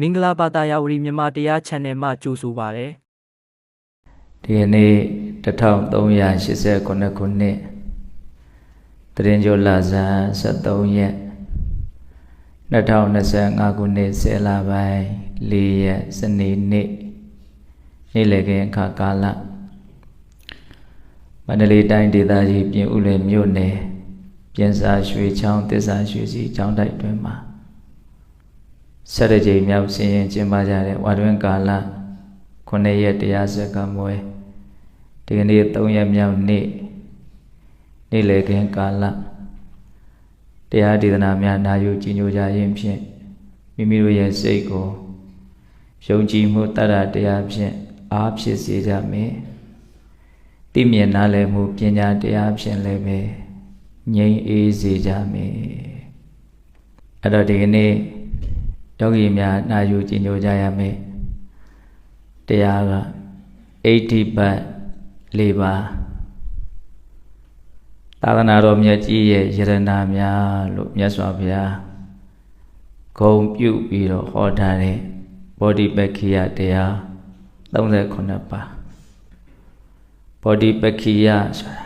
မင်္ဂလာပါတရားဝရီမြန်မာတရား channel မှာကြိုဆိုပါရစေ။ဒီနေ့1389ခုနှစ်တရင်ကျော်လဆန်း73ရက်2025ခုနှစ်10လပိုင်း4ရက်စနေနေ့နေ့လည်ခင်းအခါကာလမန္တလေးတိုင်းဒေသကြီးပြင်ဦးလွင်မြို့နယ်ပြင်စာရွှေချောင်းသစ္စာရွှေစီချောင်းတိုက်တွင်မှာဆက်ရကြိမ်မြောက်ဆင်းရင်ကျင်းပကြတဲ့ဝါတွင်ကာလ9ရက်တရားစခန်းမွဲဒီကနေ့3ရက်မြောက်နေ့နေ့လည်ခင်းကာလတရားဒေသနာများနာယူကြည်ညိုကြခြင်းဖြင့်မိမိတို့ရဲ့စိတ်ကိုယုံကြည်မှုတရတရားဖြင့်အားဖြစ်စေကြမယ်သိမြင်နားလည်မှုပညာတရားဖြင့်လည်းပဲငြိမ်းအေးစေကြမယ်အဲ့တော့ဒီကနေ့ယောဂီများနာယူကြည်ညိုကြရမယ်တရားက80ပတ်4ပါးသာသနာတော်မြတ်ကြီးရဲ့ယရနာများလို့မြတ်စွာဘုရားဂုဏ်ပြုပြီးတော့ဟောထားတဲ့ဘောဓိပက္ခိယတရား38ပါးဘောဓိပက္ခိယဆိုတာ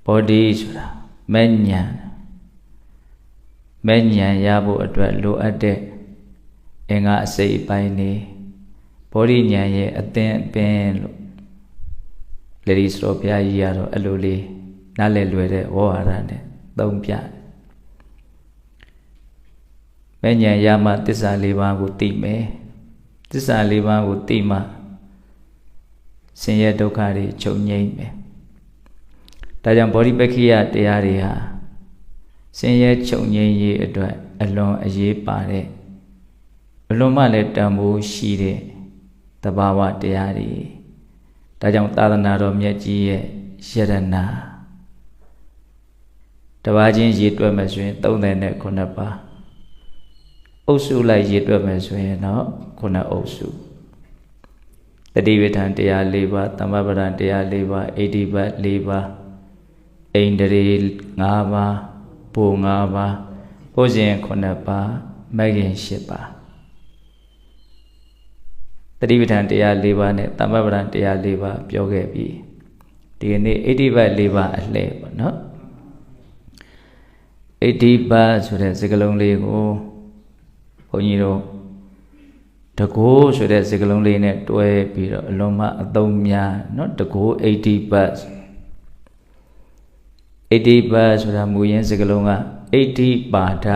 ဘောဓိဆိုတာမဲ့ဉာဏ်ရဖို့အတွက်လိုအပ်တဲ့အင်္ဂါအစိတ်အပိုင်းနေဘောဓိဉာဏ်ရဲ့အသင်အပင်လို့လေဒီစတော်ဘုရားကြီးကတော့အဲ့လိုလေးနားလည်လွယ်တဲ့ဝေါ်ဟာရနဲ့သုံးပြမဲ့ဉာဏ်ရမှသစ္စာ၄ပါးကိုသိမယ်သစ္စာ၄ပါးကိုသိမှဆင်းရဲဒုက္ခတွေချုပ်ငြိမ်းမယ်ဒါကြောင့်ဘောဓိပက္ခိယတရားတွေဟာဆင်းရဲချုပ်ငြိမ်းရေးအတွက်အလွန်အရေးပါတဲ့အလွန်မှလည်းတန်ဖိုးရှိတဲ့သဘာဝတရားတွေဒါကြောင့်သာသနာတော်မြတ်ကြီးရဲ့ယရနာတပါးချင်းရည်တွက်မယ်ဆိုရင်39ပါးအုပ်စုလိုက်ရည်တွက်မယ်ဆိုရင်တော့9အုပ်စုတတိပဋ္ဌာန်တရား4ပါးသမ္ပပဒံတရား4ပါး80ပတ်4ပါးဣန္ဒြေ5ပါးဘုံ5ပါးဘုဇင်9ပါးမဂ္ဂင်10ပါးတတိပဋ္ဌာန်တရား4ပါးနဲ့သမ္ပပဒံတရား4ပါးပြောခဲ့ပြီဒီနေ့80ပတ်4ပါးအလှည့်ပေါ့နော်80ပတ်ဆိုတဲ့စကားလုံးလေးကိုဘုန်းကြီးတို့တကိုးဆိုတဲ့စကားလုံးလေးနဲ့တွဲပြီးတော့အလုံးမအသုံးများနော်တကိုး80ပတ်80ပတ်ဆိုတာမူရင်းစကားလုံးက80ပါဒ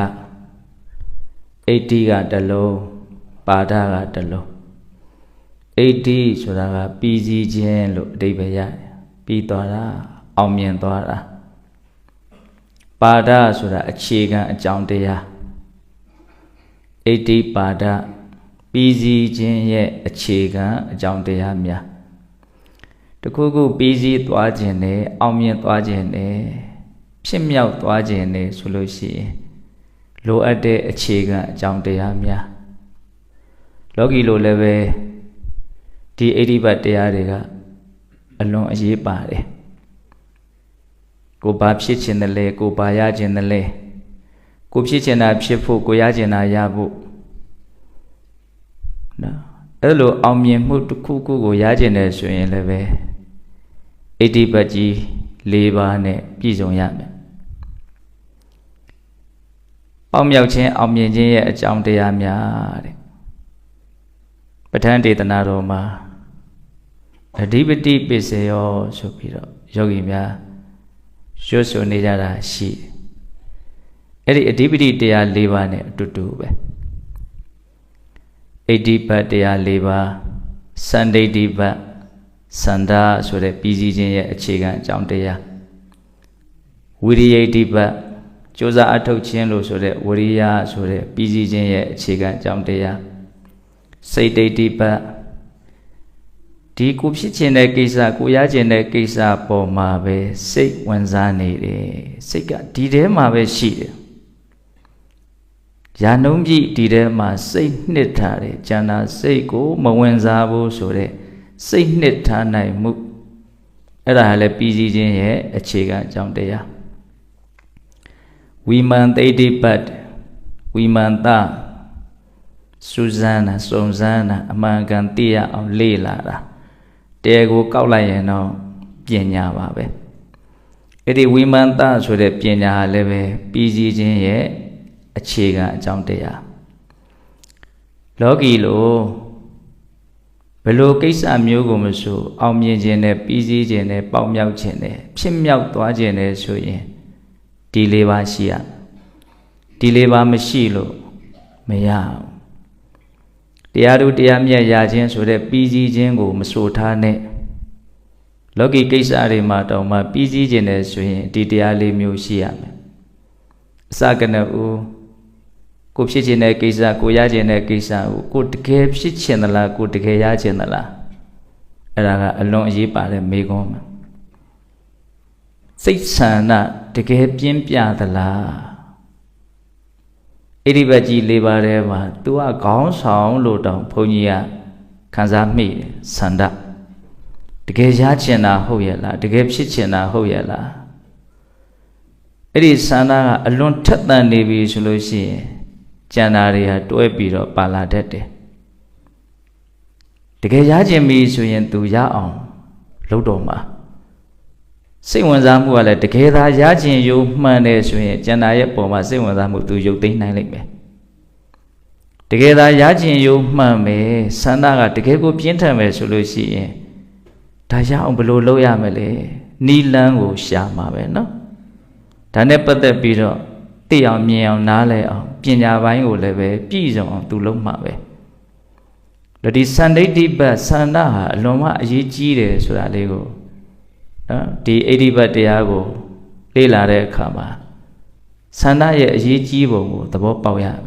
80ကတစ်လုံးပါဒကတစ်လုံး80ဆိုတာကပြီးစီးခြင်းလို့အဓိပ္ပာယ်ရတယ်ပြီးသွားတာအောင်မြင်သွားတာပါဒဆိုတာအခြေခံအကြောင်းတရား80ပါဒပြီးစီးခြင်းရဲ့အခြေခံအကြောင်းတရားများတခုခုပြီးစီးသွားခြင်းနဲ့အောင်မြင်သွားခြင်းနဲ့ဖြစ်မြောက်သွားခြင်းနဲ့ဆိုလို့ရှိရင်လိုအပ်တဲ့အခြေခံအကြောင်းတရားများလောကီလိုလည်းပဲဒီ80ပတ်တရားတွေကအလွန်အရေးပါတယ်ကိုဘာဖြစ်ခြင်းတလဲကိုဘာရခြင်းတလဲကိုဖြစ်ခြင်းတာဖြစ်ဖို့ကိုရခြင်းတာရဖို့နော်အဲ့လိုအောင်မြင်မှုတစ်ခုခုကိုရခြင်းတယ်ဆိုရင်လည်းပဲ80ပတ်ကြီး4ပါးနဲ့ပြည့်စုံရမယ်ပေါင်းမြောက်ခြင်းအောင်မြင်ခြင်းရဲ့အကြောင်းတရားများတဲ့ပဋ္ဌာန်းဒေသနာတော်မှာအဓိပတိပိစေယောဆိုပြီးတော့ယောဂီများရွတ်ဆိုနေကြတာရှိတယ်အဲ့ဒီအဓိပတိတရား၄ပါးနဲ့အတူတူပဲ80ပတ်တရား၄ပါးစန္ဒိဋ္ဌိပတ်စန္ဒာဆိုတဲ့ပြီးစီးခြင်းရဲ့အခြေခံအကြောင်းတရားဝိရိယဋ္ဌိပတ်ကြိုးစားအထောက်ခြင်းလို့ဆိုတဲ့ဝိရိယဆိုတဲ့ပြီးစီးခြင်းရဲ့အခြေခံအကြောင်းတရားစိတ်ဒိဋ္ဌိပတ်ဒီကိုဖြစ်ခြင်းတဲ့ကိစ္စကိုရခြင်းတဲ့ကိစ္စပေါ်မှာပဲစိတ်ဝင်စားနေတယ်စိတ်ကဒီထဲမှာပဲရှိတယ်ယာနှုံးပြည့်ဒီထဲမှာစိတ်နှစ်ထားတယ်ဉာဏ်စိတ်ကိုမဝင်စားဘူးဆိုတဲ့စိတ်နှစ်ထားနိုင်မှုအဲ့ဒါလည်းပြီးစီးခြင်းရဲ့အခြေခံအကြောင်းတရားဝိမန်သိဋ္ဌိပတ်ဝိမန်တ စူးစမ်းတာစုံစမ်းတာအမှန်ကန်သိရအောင်လေ့လာတာတရားကိုကောက်လိုက်ရင်တော့ပညာပါပဲအဲ့ဒီဝိမန္တဆိုတဲ့ပညာဟာလည်းပဲပြီးစီးခြင်းရဲ့အခြေခံအကြောင်းတရားလောကီလိုဘယ်လိုကိစ္စမျိုးကိုမဆိုအောင်မြင်ခြင်းနဲ့ပြီးစီးခြင်းနဲ့ပေါက်မြောက်ခြင်းနဲ့ဖြစ်မြောက်သွားခြင်းနဲ့ဆိုရင်ဒီလေးပါးရှိရဒီလေးပါးမရှိလို့မရဘူးတရားတို့တရားမြတ်ရခြင်းဆိုတဲ့ပြီးစီးခြင်းကိုမဆိုထားနဲ့လောကီကိစ္စတွေမှာတောင်မှပြီးစီးခြင်းနဲ့ဆိုရင်ဒီတရားလေးမျိုးရှိရမယ်အစကနဦးကိုဖြစ်ခြင်းတဲ့ကိစ္စကိုရခြင်းတဲ့ကိစ္စကိုတကယ်ဖြစ်ခြင်းသလားကိုတကယ်ရခြင်းသလားအဲ့ဒါကအလွန်အရေးပါတဲ့မေးခွန်းပဲစိတ်ဆန္ဒတကယ်ပြင်းပြသလားအဲ့ဒီဘက်ကြီးလေးပါးထဲမှာ तू ကခေါင်းဆောင်လို့တောင်ဘုန်းကြီးကခံစားမိတယ်ဆန္ဒတကယ်ရခြင်းတာဟုတ်ရဲ့လားတကယ်ဖြစ်ခြင်းတာဟုတ်ရဲ့လားအဲ့ဒီဆန္ဒကအလွန်ထက်သန်နေပြီဆိုလို့ရှိရင်ကျန်တာတွေဟာတွဲပြီးတော့ပါလာတတ်တယ်တကယ်ရခြင်းပြီဆိုရင် तू ရအောင်လုပ်တော့မှာစိတ်ဝင်စားမှုကလည်းတကယ်သာရခြင်းယုံမှန်တယ်ဆိုရင်ကျန်တာရဲ့ပုံမှာစိတ်ဝင်စားမှု तू ရုပ်သိမ်းနိုင်လိမ့်မယ်တကယ်သာရခြင်းယုံမှန်မယ်ဆန္ဒကတကယ်ကိုပြင်းထန်မယ်ဆိုလို့ရှိရင်ဒါရအောင်ဘယ်လိုလုပ်ရမလဲနီလန်းကိုရှာမှာပဲเนาะဒါနဲ့ပတ်သက်ပြီးတော့သိအောင်မြင်အောင်နားလည်အောင်ပညာပိုင်းကိုလည်းပဲပြည့်စုံအောင် तू လုပ်မှာပဲဒီစန္ဒိဋ္ဌိပတ်ဆန္ဒဟာအလွန်မှအရေးကြီးတယ်ဆိုတာလေးကိုနော်ဒီအိဋ္ဌိပတ်တရားကိုလေ့လာတဲ့အခါမှာဆန္ဒရဲ့အရေးကြီးပုံကိုသဘောပေါက်ရမယ်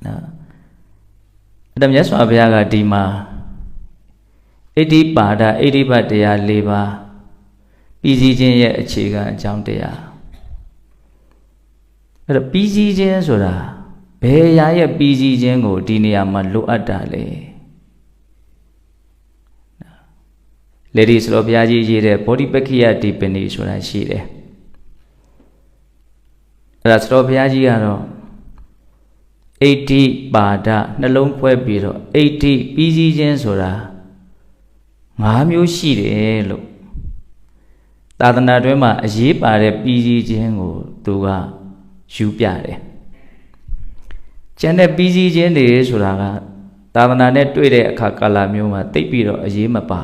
နော်အဲ့ဒါမြတ်စွာဘုရားကဒီမှာဣတိပါဒဣတိပတ်တရား၄ပါးပြီးစီးခြင်းရဲ့အခြေခံအကြောင်းတရားအဲ့တော့ပြီးစီးခြင်းဆိုတာဘယ်ရာရဲ့ပြီးစီးခြင်းကိုဒီနေရာမှာလိုအပ်တာလဲလေဒီဆိုတော့ဘုရားကြီးရေးတဲ့ဗောဓိပက္ခိယဒီပနိဆိုတာရှိတယ်အဲ့ဒါဆိုတော့ဘုရားကြီးကတော့ဣတိပါဒနှလုံးဖွဲ့ပြီးတော့ဣတိပြီးစီးခြင်းဆိုတာ၅မျိုးရှိတယ်လို့သာသနာတွင်မှာအရေးပါတဲ့ပြီးစီးခြင်းကိုသူကယူပြတယ်ကျန်တဲ့ပြီးစီးခြင်းတွေဆိုတာကသာသနာနဲ့တွေ့တဲ့အခါကာလမျိုးမှာတိတ်ပြီးတော့အရေးမပါ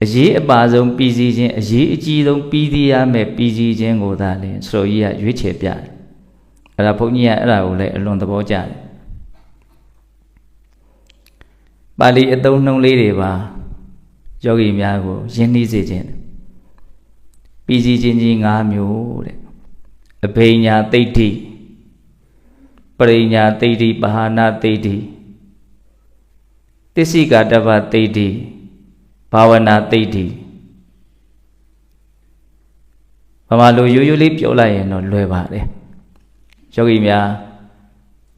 အရေးအပါဆုံးပြီးစီးခြင်းအရေးအကြီးဆုံးပြီးစီးရမယ်ပြီးစီးခြင်းကိုသာလေဆိုကြီးကရွေးချယ်ပြတယ်အဲ့ဒါဘုန်းကြီးကအဲ့ဒါကိုလည်းအလွန်သဘောကျတယ်ပါဠိအသုံးနှုန်းလေးတွေပါယောဂီများကိုယဉ်နှီးစေခြင်းပြီးစီးခြင်းကြီး၅မျိုးတဲ့အဘိညာသိဋ္ဌိပရိညာသိဋ္ဌိပဟာနာသိဋ္ဌိသစ္စိကာတပ္ပသိဋ္ဌိဘာဝနာသိဋ္ဌိဘာမှလိုရိုးရိုးလေးပြောလိုက်ရင်တော့လွယ်ပါတယ်ယောဂီများ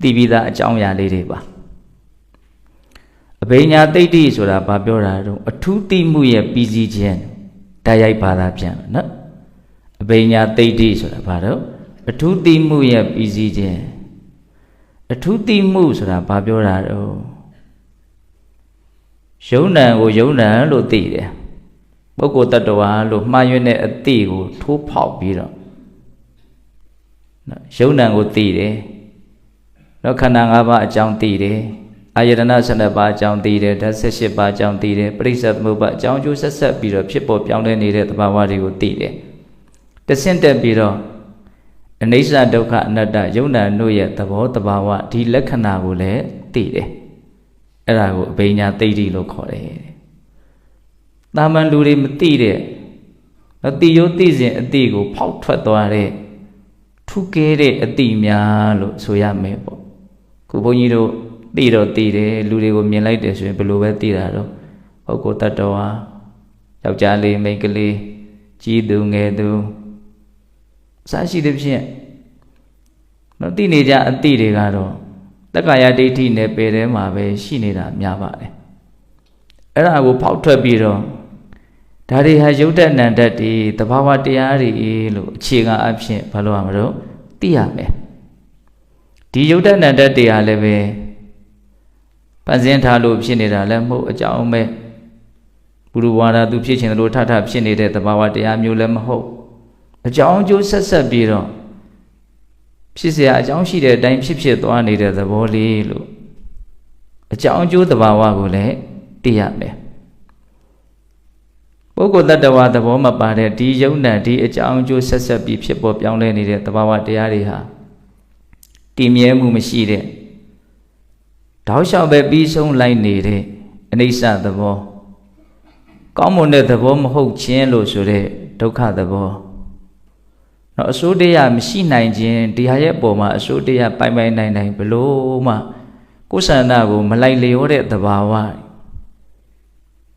သိပြီးသားအကြောင်းအရာလေးတွေပါအဘိညာသိဋ္ဌိဆိုတာဘာပြောတာတော့အထူးသိမှုရဲ့ပြီးစီးခြင်းတိုက်ရိုက်ဘာသာပြန်နော်အဘိညာသိဋ္ဌိဆိုတာဘာတော့အထူးသိမှုရဲ့ပြီးစီးခြင်းအထူးသိမှုဆိုတာဘာပြောတာတော့ယုံနံကိုယုံနံလို့သိတယ်ပုဂ္ဂိုလ်တ attva လို့မှားယွင်းတဲ့အသိကိုထိုးဖောက်ပြီးတော့ယုံနံကိုသိတယ်တော့ခန္ဓာ၅ပါးအကြောင်းသိတယ်အာယတနာ12ပါးအကြောင်းသိတယ်ဓာတ်18ပါးအကြောင်းသိတယ်ပရိစ္ဆေသမုပ္ပါအကြောင်းကျိုးဆက်ဆက်ပြီးတော့ဖြစ်ပေါ်ပြောင်းလဲနေတဲ့သဘာဝတွေကိုသိတယ်တဆင့်တက်ပြီးတော့အနိစ္စဒုက္ခအနတ္တယုံနာတို့ရဲ့သဘောတဘာဝဒီလက္ခဏာကိုလည်းသိတယ်အဲ့ဒါကိုအဘိညာသိဋ္ဌိလို့ခေါ်တယ်တာမန်လူတွေမသိတဲ့သိရိုးသိစဉ်အသိကိုဖောက်ထွက်သွားတဲ့ထူးကဲတဲ့အသိများလို့ဆိုရမယ်ပေါ့ခုဘုန်းကြီးတို့သိတော့သိတယ်လူတွေကိုမြင်လိုက်တယ်ဆိုရင်ဘယ်လိုပဲသိတာတော့ပုဂ္ဂိုလ်တ attva ယောက်ျားလေးမိန်းကလေးကြီးသူငယ်သူအစရှိတဲ့ဖြင့်တော့သိနေကြအသိတွေကတော့တက္ကာယဒိဋ္ဌိနဲ့ပယ်ထဲမှာပဲရှိနေတာများပါတယ်အဲ့ဒါကိုဖောက်ထွက်ပြီးတော့ဒါတွေဟာယုတ်တဏ္ဍတ်တွေသဘာဝတရားတွေလို့အခြေခံအဖြစ်ဘာလို့ရမလို့သိရမယ် ဒီယုတ်တနန္တတရားလည်းပဲပန်းစင်းထားလို့ဖြစ်နေတာလည်းမဟုတ်အကြောင်းပဲဘုရုဝါဒသူဖြစ်ခြင်းတို့ထထဖြစ်နေတဲ့သဘာဝတရားမျိုးလည်းမဟုတ်အကြောင်းအကျိုးဆက်ဆက်ပြီးတော့ဖြစ်เสียအကြောင်းရှိတဲ့အတိုင်းဖြစ်သွားနေတဲ့သဘောလေးလို့အကြောင်းအကျိုးသဘာဝကိုလည်းသိရမယ်ပုဂ္ဂိုလ်တ attva သဘောမပါတဲ့ဒီယုံ nant ဒီအကြောင်းအကျိုးဆက်ဆက်ပြီးဖြစ်ပေါ်ပြောင်းလဲနေတဲ့သဘာဝတရားတွေဟာတည်မြဲမှုမရှိတဲ့တောက်လျှောက်ပဲပြီးဆုံးလိုက်နေတဲ့အနိစ္စသဘောကောင်းမွန်တဲ့သဘောမဟုတ်ခြင်းလို့ဆိုတဲ့ဒုက္ခသဘောနော်အစိုးတရားမရှိနိုင်ခြင်းတရားရဲ့ပုံမှာအစိုးတရားပိုင်ပိုင်နိုင်ဘလို့မှကိုယ်ဆန္ဒကိုမလိုက်လျောတဲ့သဘာဝ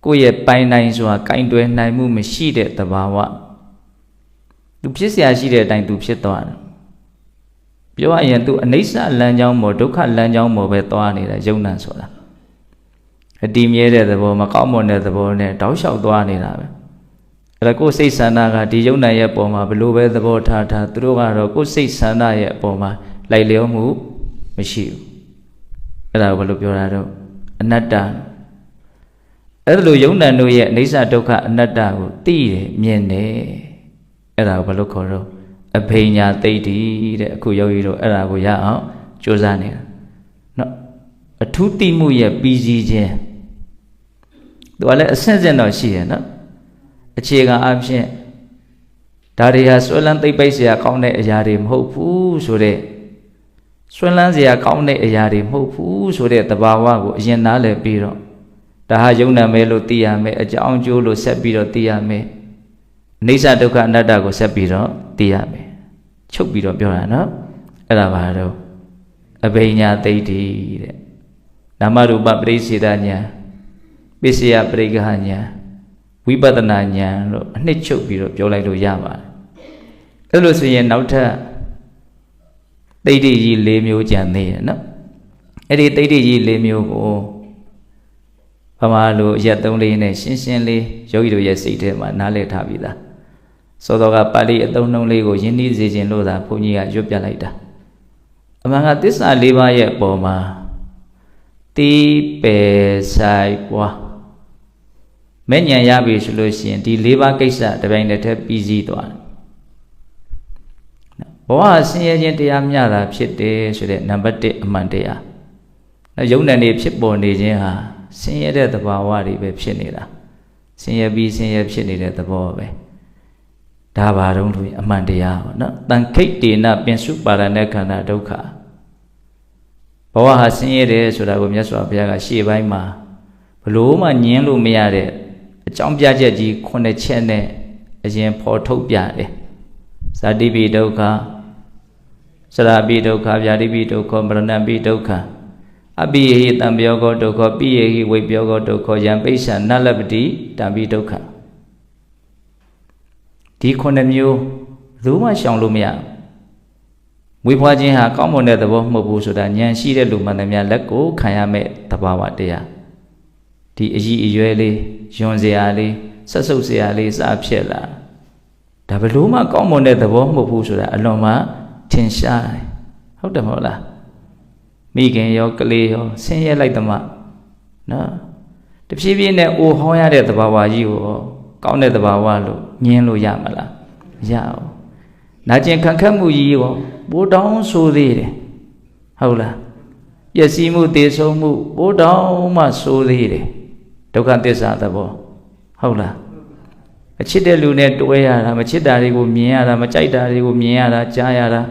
ကိုယ့်ရဲ့ပိုင်နိုင်စွာကင်တွယ်နိုင်မှုမရှိတဲ့သဘာဝသူဖြစ်เสียရှိတဲ့အတိုင်းသူဖြစ်သွားတယ်ပြောရရင်သူအနိစ္စလမ်းကြောင်းပေါ်ဒုက္ခလမ်းကြောင်းပေါ်ပဲသွားနေတာယုံ nant ဆိုတာအတည်မြဲတဲ့သဘောမကောင်းမွန်တဲ့သဘောနဲ့တောက်လျှောက်သွားနေတာပဲအဲ့ဒါကိုယ်စိတ်ဆန္ဒကဒီယုံ nant ရဲ့ပုံမှာဘလို့ပဲသဘောထားသူတို့ကတော့ကိုယ်စိတ်ဆန္ဒရဲ့အပေါ်မှာလိုက်လျောမှုမရှိဘူးအဲ့ဒါကိုဘယ်လိုပြောတာတော့အနတ္တအဲ့လိုယုံ nant တို့ရဲ့အနိစ္စဒုက္ခအနတ္တကိုသိတယ်မြင်တယ်အဲ့ဒါကိုဘယ်လိုခေါ်တော့အဘိညာသိတ္တိတဲ့အခုယောဂီတို့အဲ့ဒါကိုရအောင်ကြိုးစားနေတာနော်အထူးသိမှုရဲ့ပြီးစီးခြင်းသူကလည်းအဆင့်ဆင့်တော့ရှိတယ်နော်အခြေခံအဖြစ်ဒါတွေဟာဆွဲလန်းသိမ့်ပိတ်เสียကောင်းတဲ့အရာတွေမဟုတ်ဘူးဆိုတဲ့ဆွဲလန်းเสียကောင်းတဲ့အရာတွေမဟုတ်ဘူးဆိုတဲ့သဘာဝကိုအရင်နားလည်ပြီးတော့ဒါဟာယုံ nant ပဲလို့သိရမယ်အကြောင်းကျိုးလို့ဆက်ပြီးတော့သိရမယ်အနိစ္စဒုက္ခအနတ္တကိုဆက်ပြီးတော့သိရမယ်ချုပ်ပြီးတော့ပြောတာနော်အဲ့ဒါပါတော့အဘိညာသိတ္တိတဲ့နာမရူပပရိစ္ဆေဒဉာဏ်ပစ္စယပရိက္ခဉာဏ်ဝိပဿနာဉာဏ်လို့အနှစ်ချုပ်ပြီးတော့ပြောလိုက်လို့ရပါတယ်အဲ့လိုဆိုရင်နောက်ထပ်သိတ္တိကြီး၄မျိုးကျန်သေးတယ်နော်အဲ့ဒီသိတ္တိကြီး၄မျိုးကိုဗမာလိုအရက်၃လေးနဲ့ရှင်းရှင်းလေးယောဂီတို့ရဲ့စိတ်ထဲမှာနားလည်ထားပြီးသားစောစောကပါဠိအသုံးနှုန်းလေးကိုယဉ်နှီးစေခြင်းလို့သာဘုန်းကြီးကရွတ်ပြလိုက်တာအမှန်ကသစ္စာ၄ပါးရဲ့အပေါ်မှာတီးပယ်ဆိုင်ပွားမဲ့ဉဏ်ရပြီဆိုလို့ရှိရင်ဒီ၄ပါးကိစ္စတစ်ပြိုင်တည်းပြီးစီးသွားတယ်ဘဝဆင်းရဲခြင်းတရားမျှတာဖြစ်တယ်ဆိုတဲ့နံပါတ်1အမှန်တရားယုံ nant နေဖြစ်ပေါ်နေခြင်းဟာဆင်းရဲတဲ့သဘာဝတွေပဲဖြစ်နေတာဆင်းရဲပြီးဆင်းရဲဖြစ်နေတဲ့သဘောပဲဒါပါတော့လို့အမှန်တရားပေါ့နော်တန်ခိတ်တေနပင်စုပါရณะခန္ဓာဒုက္ခဘဝဟာဆင်းရဲတယ်ဆိုတာကိုမြတ်စွာဘုရားကရှေ့ပိုင်းမှာဘလို့မှညင်းလို့မရတဲ့အကြောင်းပြချက်ကြီး9ချက်နဲ့အရင်ဖော်ထုတ်ပြတယ်ဇာတိပိဒုက္ခစရပိဒုက္ခဗျာတိပိဒုက္ခမရဏပိဒုက္ခအပိယဟိတံပြောကောဒုက္ခပိယဟိဝိပြောကောဒုက္ခယံပိစ္ဆာနလပတိတံပိဒုက္ခဒီ9မျိုးဘူးမှရှောင်လို့မရမွေးဖွားခြင်းဟာကောင်းမွန်တဲ့သဘောမဟုတ်ဘူးဆိုတာဉာဏ်ရှိတဲ့လူမှန်သမျှလက်ကိုခံရမယ့်သဘာဝတရားဒီအကြီးအရွယ်လေးယွန်စရာလေးဆက်ဆုပ်စရာလေးစဖြစ်လာဒါဘလို့မှကောင်းမွန်တဲ့သဘောမဟုတ်ဘူးဆိုတာအလွန်မှထင်ရှားတယ်ဟုတ်တယ်မဟုတ်လားမိခင်ရောကလေးရောဆင်းရဲလိုက်သမားနော်တဖြည်းဖြည်းနဲ့အိုဟောင်းရတဲ့သဘာဝကြီးကိုကောင်းတဲ့သဘာဝလို့ညင်းလို့ရမလားမရဘူးနာကျင်ခံခတ်မှုကြီးရောပိုးတောင်းဆိုသေးတယ်ဟုတ်လားပျက်စီးမှုသေဆုံးမှုပိုးတောင်းမှဆိုသေးတယ်ဒုက္ခသစ္စာသဘောဟုတ်လားအချစ်တဲ့လူနဲ့တွဲရတာမချစ်တာတွေကိုမြင်ရတာမကြိုက်တာတွေကိုမြင်ရတာကြားရတာ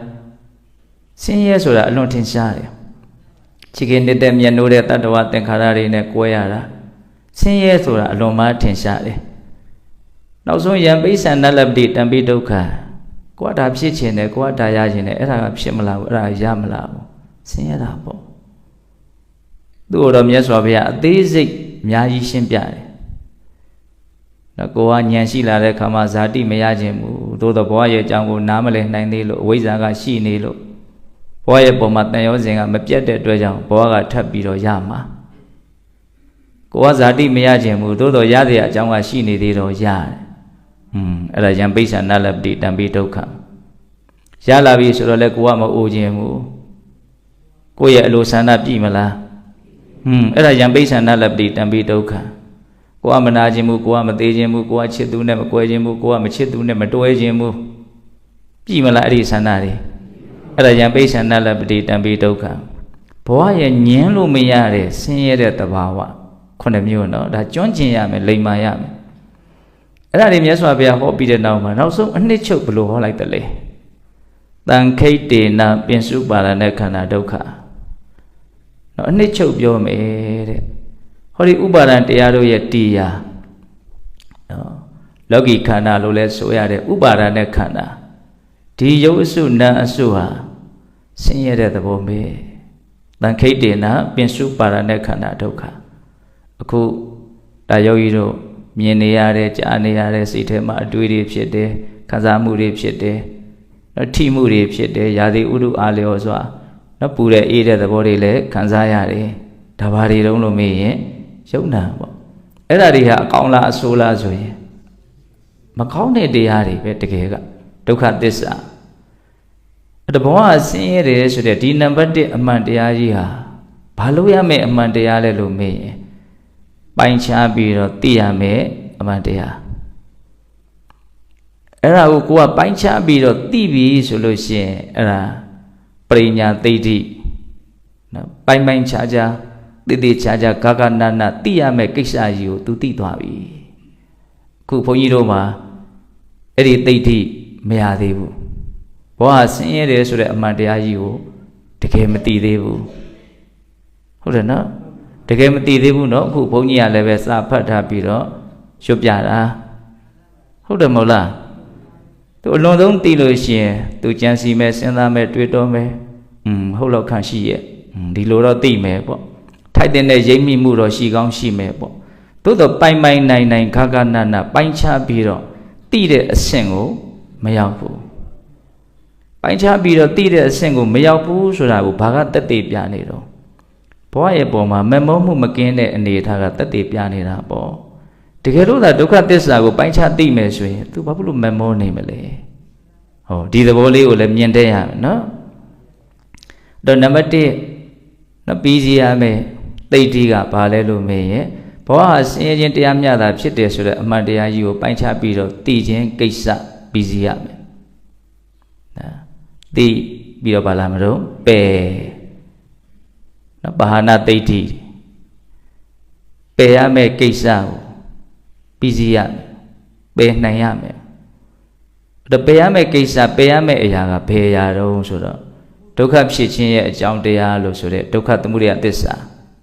ဆင်းရဲဆိုတာအလွန်ထင်ရှားတယ်ချစ်ခင်တဲ့မျက်နှိုးတဲ့တတ္တဝသင်္ခါရတွေနဲ့ကွဲရတာဆင်းရဲဆိုတာအလွန်မှထင်ရှားတယ်နောက်ဆုံးယံပိစ္ဆာနလပတိတံပိဒုက္ခကိုယ်ကဒါဖြစ်ခြင်းနဲ့ကိုယ်ကဒါရခြင်းနဲ့အဲ့ဒါကဖြစ်မလားဘူးအဲ့ဒါရမလားဘူးဆင်းရဲတာပေါ့သူ့တော်မြတ်စွာဘုရားအသေးစိတ်အများကြီးရှင်းပြတယ်နော်ကိုကဉာဏ်ရှိလာတဲ့အခါမှာဇာတိမရခြင်းဘူးသို့တော့ဘဝရဲ့အကြောင်းကိုနားမလည်နိုင်သေးလို့အဝိဇ္ဇာကရှိနေလို့ဘဝရဲ့ပုံမှာတန်ရောစဉ်ကမပြတ်တဲ့အတွက်ကြောင့်ဘဝကထပ်ပြီးတော့ရမှာကိုကဇာတိမရခြင်းဘူးသို့တော့ရတဲ့အကြောင်းကရှိနေသေးတော့ရတယ်အဲ့ဒါယံပိစ္ဆာနလပတိတံပိဒုက္ခရလာပြီဆိုတော့လေကိုကမအိုခြင်းဘူး ကိုယ့်ရဲ့အလိုဆန္ဒပြည့်မလားအဲ့ဒါယံပိဋ္ဌာဏလပ္ပိတံပိဒုက္ခကိုကမနာခြင်းမှုကိုကမသေးခြင်းမှုကိုကချစ်သူနဲ့မကွဲခြင်းမှုကိုကမချစ်သူနဲ့မတွဲခြင်းမှုပြည့်မလားအဲ့ဒီဆန္ဒတွေအဲ့ဒါယံပိဋ္ဌာဏလပ္ပိတံပိဒုက္ခဘဝရဲ့ညင်းလို့မရတဲ့ဆင်းရဲတဲ့သဘာဝ9မျိုးနော်ဒါကျွမ်းကျင်ရမယ်လိမ္မာရမယ်အဲ့ဒါတွေမြတ်စွာဘုရားဟောပြီးတဲ့နောက်မှာနောက်ဆုံးအနှစ်ချုပ်ဘယ်လိုဟောလိုက်တယ်လဲတန်ခိတ်တေနပင်စုပါဒနဲ့ခန္ဓာဒုက္ခနော်အနှစ်ချုပ်ပြောမယ်တဲ့ဟောဒီဥပါဒံတရားတို့ရဲ့တရားနော်လောကီခန္ဓာလို့လဲဆိုရတဲ့ဥပါဒံနဲ့ခန္ဓာဒီယုတ်အစုနာအစုဟာဆင်းရဲတဲ့သဘောပဲတန်ခိတ်တေနပင်စုပါဒနဲ့ခန္ဓာဒုက္ခအခုဒါယောဂီတို့မြင်နေရတဲ့ကြားနေရတဲ့စိတ်ထဲမှာအတွေ့တွေဖြစ်တယ်ခံစားမှုတွေဖြစ်တယ်နော်ထိမှုတွေဖြစ်တယ်ရာသီဥတုအားလျော်စွာနော်ပူတဲ့အေးတဲ့သဘောတွေလည်းခံစားရတယ်ဒါဘာတွေတုံးလို့မေးရင်ယုံနာပေါ့အဲ့ဒါတွေဟာအကောင်းလားအဆိုးလားဆိုရင်မကောင်းတဲ့တရားတွေပဲတကယ်ကဒုက္ခသစ္စာတဘောကဆင်းရဲတယ်ဆိုတဲ့ဒီနံပါတ်1အမှန်တရားကြီးဟာဘာလို့ရမယ်အမှန်တရားလဲလို့မေးရင်ပိုင်းခြားပြီးတော့သိရမယ်အမှန်တရားအဲ့ဒါကိုကိုကပိုင်းခြားပြီးတော့သိပြီဆိုလို့ရှိရင်အဲ့ဒါပရိညာသိဋ္ဌိနော်ပိုင်းခြားခြားတိခြားခြားဂဂနနသိရမယ်ကိစ္စကြီးကို तू သိသွားပြီအခုဘုန်းကြီးတို့မှာအဲ့ဒီသိဋ္ဌိမရသေးဘူးဘောဟာဆင်းရဲတယ်ဆိုတဲ့အမှန်တရားကြီးကိုတကယ်မသိသေးဘူးဟုတ်တယ်နော်တကယ်မသိသေးဘူးเนาะအခုဘုန်းကြီးကလည်းပဲစာဖတ်ထားပြီးတော့ရွတ်ပြတာဟုတ်တယ်မဟုတ်လားသူအလွန်ဆုံးသိလို့ရှိရင်သူကြံစီမဲ့စဉ်းစားမဲ့တွေးတောမဲ့ဟုတ်လောက်ခန့်ရှိရဲ့ဒီလိုတော့သိမယ်ပေါ့ထိုက်တဲ့ရိပ်မိမှုတော့ရှိကောင်းရှိမယ်ပေါ့သို့တော့ပိုင်နိုင်ခါခါနာနာပိုင်းခြားပြီးတော့သိတဲ့အဆင့်ကိုမရောက်ဘူးပိုင်းခြားပြီးတော့သိတဲ့အဆင့်ကိုမရောက်ဘူးဆိုတာကိုဘာကတက်တည်ပြနေတော့ဘဝရဲ့ပုံမှာမမုန်းမှုမကင်းတဲ့အနေအထားကတက်တည်ပြနေတာပေါ့တကယ်လို့သာဒုက္ခသစ္စာကိုပိုင်းခြားသိမယ်ဆိုရင် तू ဘာဖြစ်လို့မမုန်းနေမလဲဟောဒီသဘောလေးကိုလည်းမြင်တတ်ရမယ်နော်တော့နံပါတ်1နော်ပြီးစီရမယ်သိဋ္ဌိကဘာလဲလို့မေးရင်ဘဝဟာဆင်းရဲခြင်းတရားမျှတာဖြစ်တယ်ဆိုတဲ့အမှန်တရားကြီးကိုပိုင်းခြားပြီးတော့သိခြင်းကိစ္စပြီးစီရမယ်နော်သိပြီးတော့ဘာလာမလို့ပယ်နော်ဘာဟာနာသိဋ္ဌိပယ်ရမယ်ကိစ္စကိုပြီးစီရမယ်ပယ်နိုင်ရမယ်အဲ့ပယ်ရမယ်ကိစ္စပယ်ရမယ်အရာကဘယ်အရာတုံးဆိုတော့ဒုက္ခဖြစ်ခြင်းရဲ့အကြောင်းတရားလို့ဆိုတဲ့ဒုက္ခသမုဒယသစ္စာ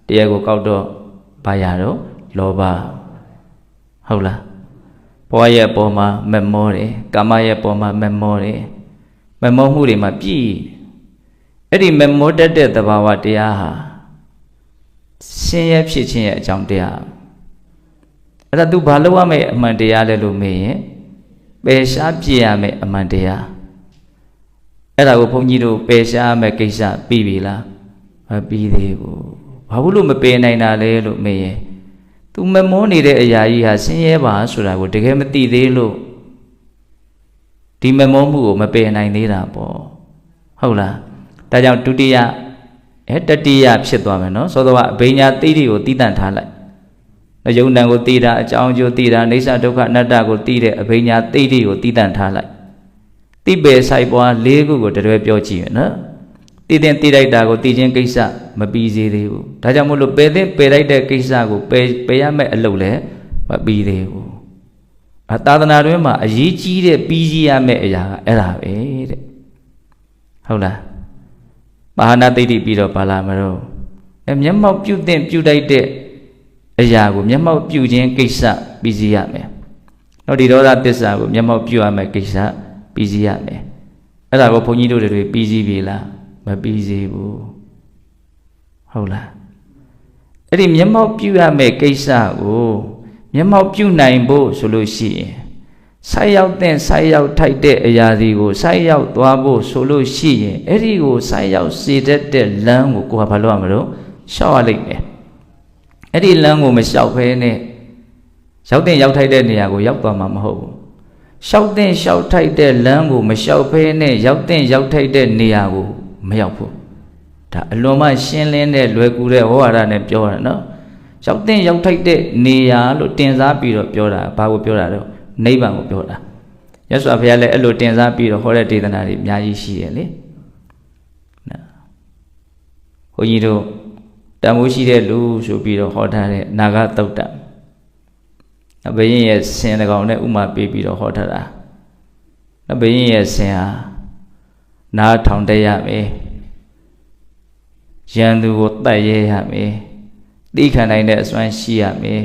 တရားကိုကောက်တော့ဘာရတော့လောဘဟုတ်လားဘဝရဲ့အပေါ်မှာမမောတယ်ကာမရဲ့အပေါ်မှာမမောတယ်မမောမှုတွေမှာပြည့်အဲ့ဒီမမောတတ်တဲ့သဘာဝတရားဟာဆင်းရဲဖြစ်ခြင်းရဲ့အကြောင်းတရားအဲ့ဒါ तू ဘာလို့ရမယ်အမှန်တရားလဲလို့မေးရင်ပယ်ရှားပြရမယ်အမှန်တရားအဲ့ဒါကိုဘုန်းကြီးတို့ပယ်ရှားမယ်ကိစ္စပြီးပြီလားမပြီးသေးဘူးဘာလို့မပယ်နိုင်တာလဲလို့မေးရင် तू မမောနေတဲ့အရာကြီးဟာဆင်းရဲပါဆိုတာကိုတကယ်မသိသေးလို့ဒီမမောမှုကိုမပယ်နိုင်သေးတာပေါ့ဟုတ်လားဒါကြောင့်ဒုတိယတတိယဖြစ်သွားမယ်နော်သောတော်ကအဘိညာသိတိကိုတည်တံ့ထားလိုက်ယုံ nant ကိုသိတာအကြောင်းအကျိုးသိတာအိဋ္ဌဒုက္ခအနတ္တကိုသိတဲ့အဘိညာသိတိကိုတည်တံ့ထားလိုက်သိပယ်ဆိုင်ပွား၄ခုကိုတရွဲပြောကြည့်ရနော်သိတဲ့သိလိုက်တာကိုသိခြင်းကိစ္စမပြီးသေးဘူးဒါကြောင့်မို့လို့ပယ်တဲ့ပယ်လိုက်တဲ့ကိစ္စကိုပယ်ရမယ့်အလုပ်လည်းမပြီးသေးဘူးသာသနာတွင်မှာအရေးကြီးတဲ့ပြီးစီးရမယ့်အရာကအဲ့ဒါပဲတဲ့ဟုတ်လားပါဟနာသိတိပြီးတော့ပါလာမလို့မျက်မှောက်ပြုတဲ့ပြုတိုက်တဲ့အရာကိုမျက်မှောက်ပြုခြင်းကိစ္စပြီးစီးရမယ်နော်ဒီဒေါသသစ္စာကိုမျက်မှောက်ပြုရမယ့်ကိစ္စပြီးစီးရမယ်အဲ့ဒါကိုဘုန်းကြီးတို့တွေပြီးစီးပြီလားမပြီးစီးဘူးဟုတ်လားအဲ့ဒီမျက်မှောက်ပြုရမယ့်ကိစ္စကိုမျက်မှောက်ပြုနိုင်ဖို့ဆိုလို့ရှိရင်ဆိုက်ရောက်တဲ့ဆိုက်ရောက်ထိုက်တဲ့အရာစီကိုဆိုက်ရောက်သွားဖို့ဆိုလို့ရှိရင်အဲ့ဒီကိုဆိုက်ရောက်စေတတ်တဲ့လမ်းကိုဘာလို့ရမလို့ရှောက်ရလိမ့်မယ်အဲ့ဒီလမ်းကိုမလျှောက်ဘဲနဲ့ရောက်တဲ့ရောက်ထိုက်တဲ့နေရာကိုရောက်သွားမှာမဟုတ်ဘူးရှောက်တဲ့ရှောက်ထိုက်တဲ့လမ်းကိုမလျှောက်ဘဲနဲ့ရောက်တဲ့ရောက်ထိုက်တဲ့နေရာကိုမရောက်ဘူး ဒါအလွန်မှရှင်းလင်းတဲ့လွယ်ကူတဲ့ဝါဒနဲ့ပြောတာနော်ရောက်တဲ့ရောက်ထိုက်တဲ့နေရာလို့တင်စားပြီးတော့ပြောတာဘာကိုပြောတာတော့နိဗ္ဗာန်ကိုပြောတာမြတ်စွာဘုရားလည်းအဲ့လိုတင်စားပြီးတော့ဟောတဲ့ဒေသနာတွေအများကြီးရှိတယ်လေနော်ဘုန်းကြီးတို့တန်ဖိုးရှိတဲ့လူဆိုပြီးတော့ဟောထားတဲ့နာဂသုတ်တံဘုရင်ရဲ့ဆင်တကောင်နဲ့ဥမာပေးပြီးတော့ဟောထားတာဘုရင်ရဲ့ဆင်ဟာနားထောင်တက်ရမယ်ရန်သူကိုတတ်ရဲရမယ်သိခံနိုင်တဲ့အစွမ်းရှိရမယ်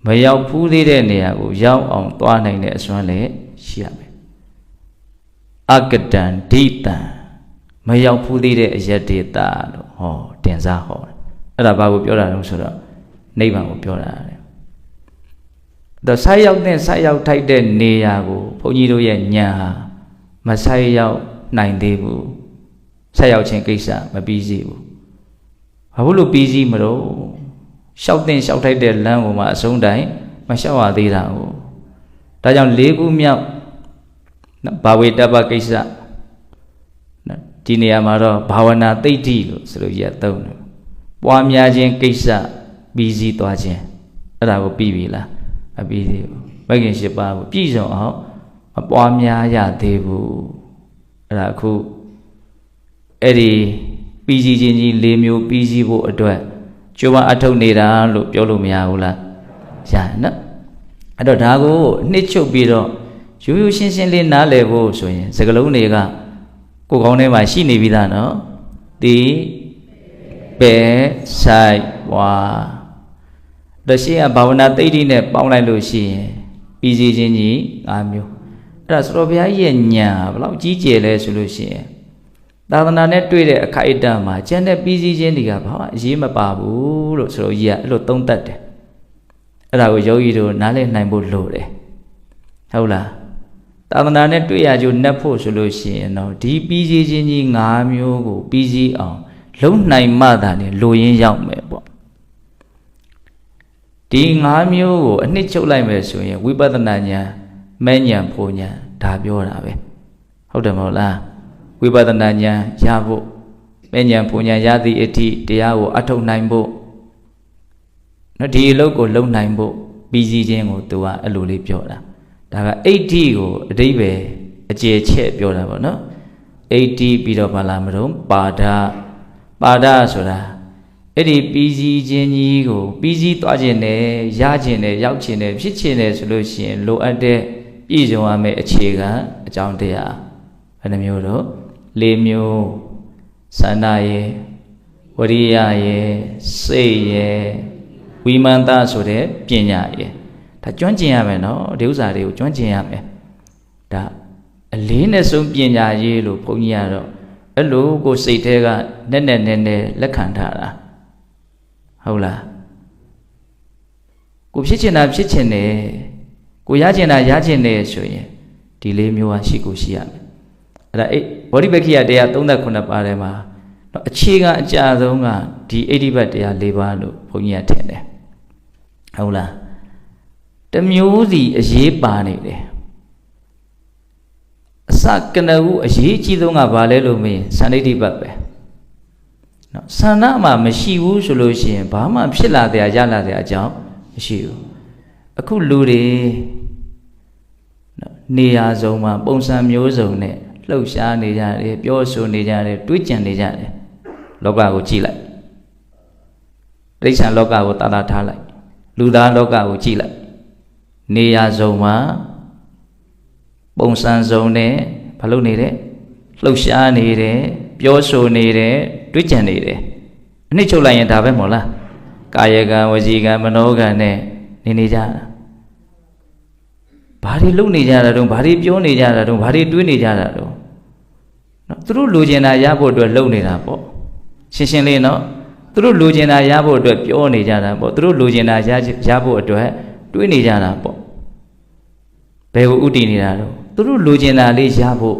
မရောက်ဖူးသေးတဲ့နေရာကိုရောက်အောင်သွားနိုင်တဲ့အစွမ်းလည်းရှိရမယ်အကတံဒိတံမရောက်ဖူးသေးတဲ့အယတ္တေတာလို့ဟောတင်စားဟောအဲ့ဒါဘာကိုပြောတာလဲဆိုတော့နိဗ္ဗာန်ကိုပြောတာတဲ့တော့ဆိုက်ရောက်တဲ့ဆိုက်ရောက်ထိုက်တဲ့နေရာကိုဘုန်းကြီးတို့ရဲ့ဉာဏ်ဟာမဆိုက်ရောက်နိုင်သေးဘူးဆိုက်ရောက်ခြင်းကိစ္စမပြီးစီဘူးဘာလို့ပြီးစီမလို့ရှောက်တဲ့ရှောက်ထိုက်တဲ့လမ်းကိုမှအဆုံးတိုင်းမလျှောက်ရသေးတာကိုဒါကြောင့်၄ခုမြောက်ဘာဝေတ္တပကိစ္စဒီနေရာမှာတော့ဘာဝနာသိဋ္ဌိလို့ဆိုလို့ရသုံးတယ်ပွားများခြင်းကိစ္စပြီးစီသွားခြင်းအဲ့ဒါကိုပြီးပြီလားမပြီးသေးဘူးမဂ်ခင်၈ပါးကိုပြည့်စုံအောင်မပွားများရသေးဘူးအဲ့ဒါအခုအဲ့ဒီပြီးစီခြင်းကြီး၄မျိုးပြီးစီဖို့အတွက်ကျိုးမအထုတ်နေတာလို့ပြောလို့မရဘူးလားရတယ်နော်အဲ့တော့ဒါကိုနှစ်ချုပ်ပြီးတော့ရိုးရိုးရှင်းရှင်းလေးနားလည်ဖို့ဆိုရင်စကလုံးတွေကကိုယ်ကောင်းထဲမှာရှိနေပြီသားနော်ဒီပဲဆိုင်ဝါတရှိကဘာဝနာသိဋ္ဌိနဲ့ပေါင်းလိုက်လို့ရှိရင်ပြီးစီခြင်းကြီး၅မျိုးအဲ့ဒါဆိုတော့ဘုရားကြီးရဲ့ညာဘယ်လောက်ကြီးကျယ်လဲဆိုလို့ရှိရင်သာသနာနဲ့တွေ့တဲ့အခိုက်အတန့်မှာကျန်တဲ့ပြီးစီခြင်းတွေကဘာမှအရေးမပါဘူးလို့ဆိုတော့ကြီးကအဲ့လိုသုံးသပ်တယ်အဲ့ဒါကိုယောဂီတို့နားလည်နိုင်ဖို့လိုတယ်ဟုတ်လားသာသနာနဲ့တွေ့ရကြိုနှက်ဖို့ဆိုလို့ရှိရင်တော့ဒီပြီးစီခြင်းကြီး၅မျိုးကိုပြီးစီအောင်လုံးနိုင်မှသာလေလိုရင်းရောက်မယ်ပေါ့ဒီ၅မျိုးကိုအနှစ်ချုပ်လိုက်မယ်ဆိုရင်ဝိပဿနာဉာဏ်မဲ့ဉာဏ်ဖို့ဉာဏ်ဒါပြောတာပဲဟုတ်တယ်မဟုတ်လားဝိပဿနာဉာဏ်ရဖို့မဲ့ဉာဏ်ဖို့ဉာဏ်ရသည့်အထိတရားကိုအထုတ်နိုင်ဖို့နော်ဒီအလုပ်ကိုလုံနိုင်ဖို့ပြီးစီခြင်းကိုသူကအဲ့လိုလေးပြောတာဒါကအိဋ္ဌိကိုအဓိပ္ပာယ်အကျေချက်ပြောတာပေါ့နော်အိဋ္ဌိပြီးတော့ဘာလာမလို့ပါဒဆိုတာအဲ့ဒီပြီးစီးခြင်းကြီးကိုပြီးစီးသွားခြင်းနဲ့ရခြင်းနဲ့ရောက်ခြင်းနဲ့ဖြစ်ခြင်းနဲ့ဆိုလို့ရှိရင်လိုအပ်တဲ့ပြည့်စုံရမယ့်အခြေခံအကြောင်းတရားဘယ်နှမျိုးတော့၄မျိုးစန္ဒရဲ့ဝရိယရဲ့စိတ်ရဲ့ဝိမန္တဆိုတဲ့ပညာရဲ့ဒါကျွမ်းကျင်ရမယ်နော်ဒီဥစ္စာတွေကိုကျွမ်းကျင်ရမယ်ဒါအလေးနဲ့ဆုံးပညာရေးလို့ဘုန်းကြီးကတော့အဲ့လိုကိုစိတ်ထဲကနဲ့လက်ခံထားတာဟုတ်လားကိုဖြစ်ချင်တာဖြစ်ချင်တယ်ကိုရချင်တာရချင်တယ်ဆိုရင်ဒီ၄မျိုးဟာရှိကိုရှိရမယ်အဲ့ဒါဘောဓိပက္ခိယတရား39ပါးထဲမှာတော့အခြေခံအကြဆုံးကဒီအိဋ္ဌိပတ်တရား၄ပါးလို့ဘုန်းကြီးကထင်တယ်ဟုတ်လားတမျိုးစီအရေးပါနေတယ်အစကနဦးအရေးကြီးဆုံးကဘာလဲလို့မေးစန္ဒိဋ္ဌိပတ်ပဲနော်ဆန္ဒမှာမရှိဘူးဆိုလို့ရှိရင်ဘာမှဖြစ်လာတဲ့အရလာတဲ့အကြောင်းမရှိဘူးအခုလူတွေနော်နေရာစုံမှာပုံစံမျိုးစုံနဲ့လှုပ်ရှားနေကြတယ်ပြောဆိုနေကြတယ်တွေးကြံနေကြတယ်လောကကိုကြည့်လိုက်တိဋ္ဌာန်လောကကိုတာတာထားလိုက်လူသားလောကကိုကြည့်လိုက်နေရာစုံမှာပုံစံစုံနဲ့ဘာလုပ်နေတယ်လှုပ်ရှားနေတယ်ပြောဆိုနေတယ်တွေးကြံနေတယ်အနှစ်ချုပ်လိုက်ရင်ဒါပဲမဟုတ်လားကာယကံဝစီကံမနောကံနဲ့နေကြတာဘာတွေလုပ်နေကြတာတုန်းဘာတွေပြောနေကြတာတုန်းဘာတွေတွေးနေကြတာတုန်းနော်သူတို့လိုချင်တာရဖို့အတွက်လုပ်နေတာပေါ့ရှင်းရှင်းလေးနော်သူတို့လိုချင်တာရဖို့အတွက်ပြောနေကြတာပေါ့သူတို့လိုချင်တာရဖို့အတွက်တွေးနေကြတာပေါ့ဘယ်ကိုဥတည်နေတာတော့သူတို့လိုချင်တာလေးရဖို့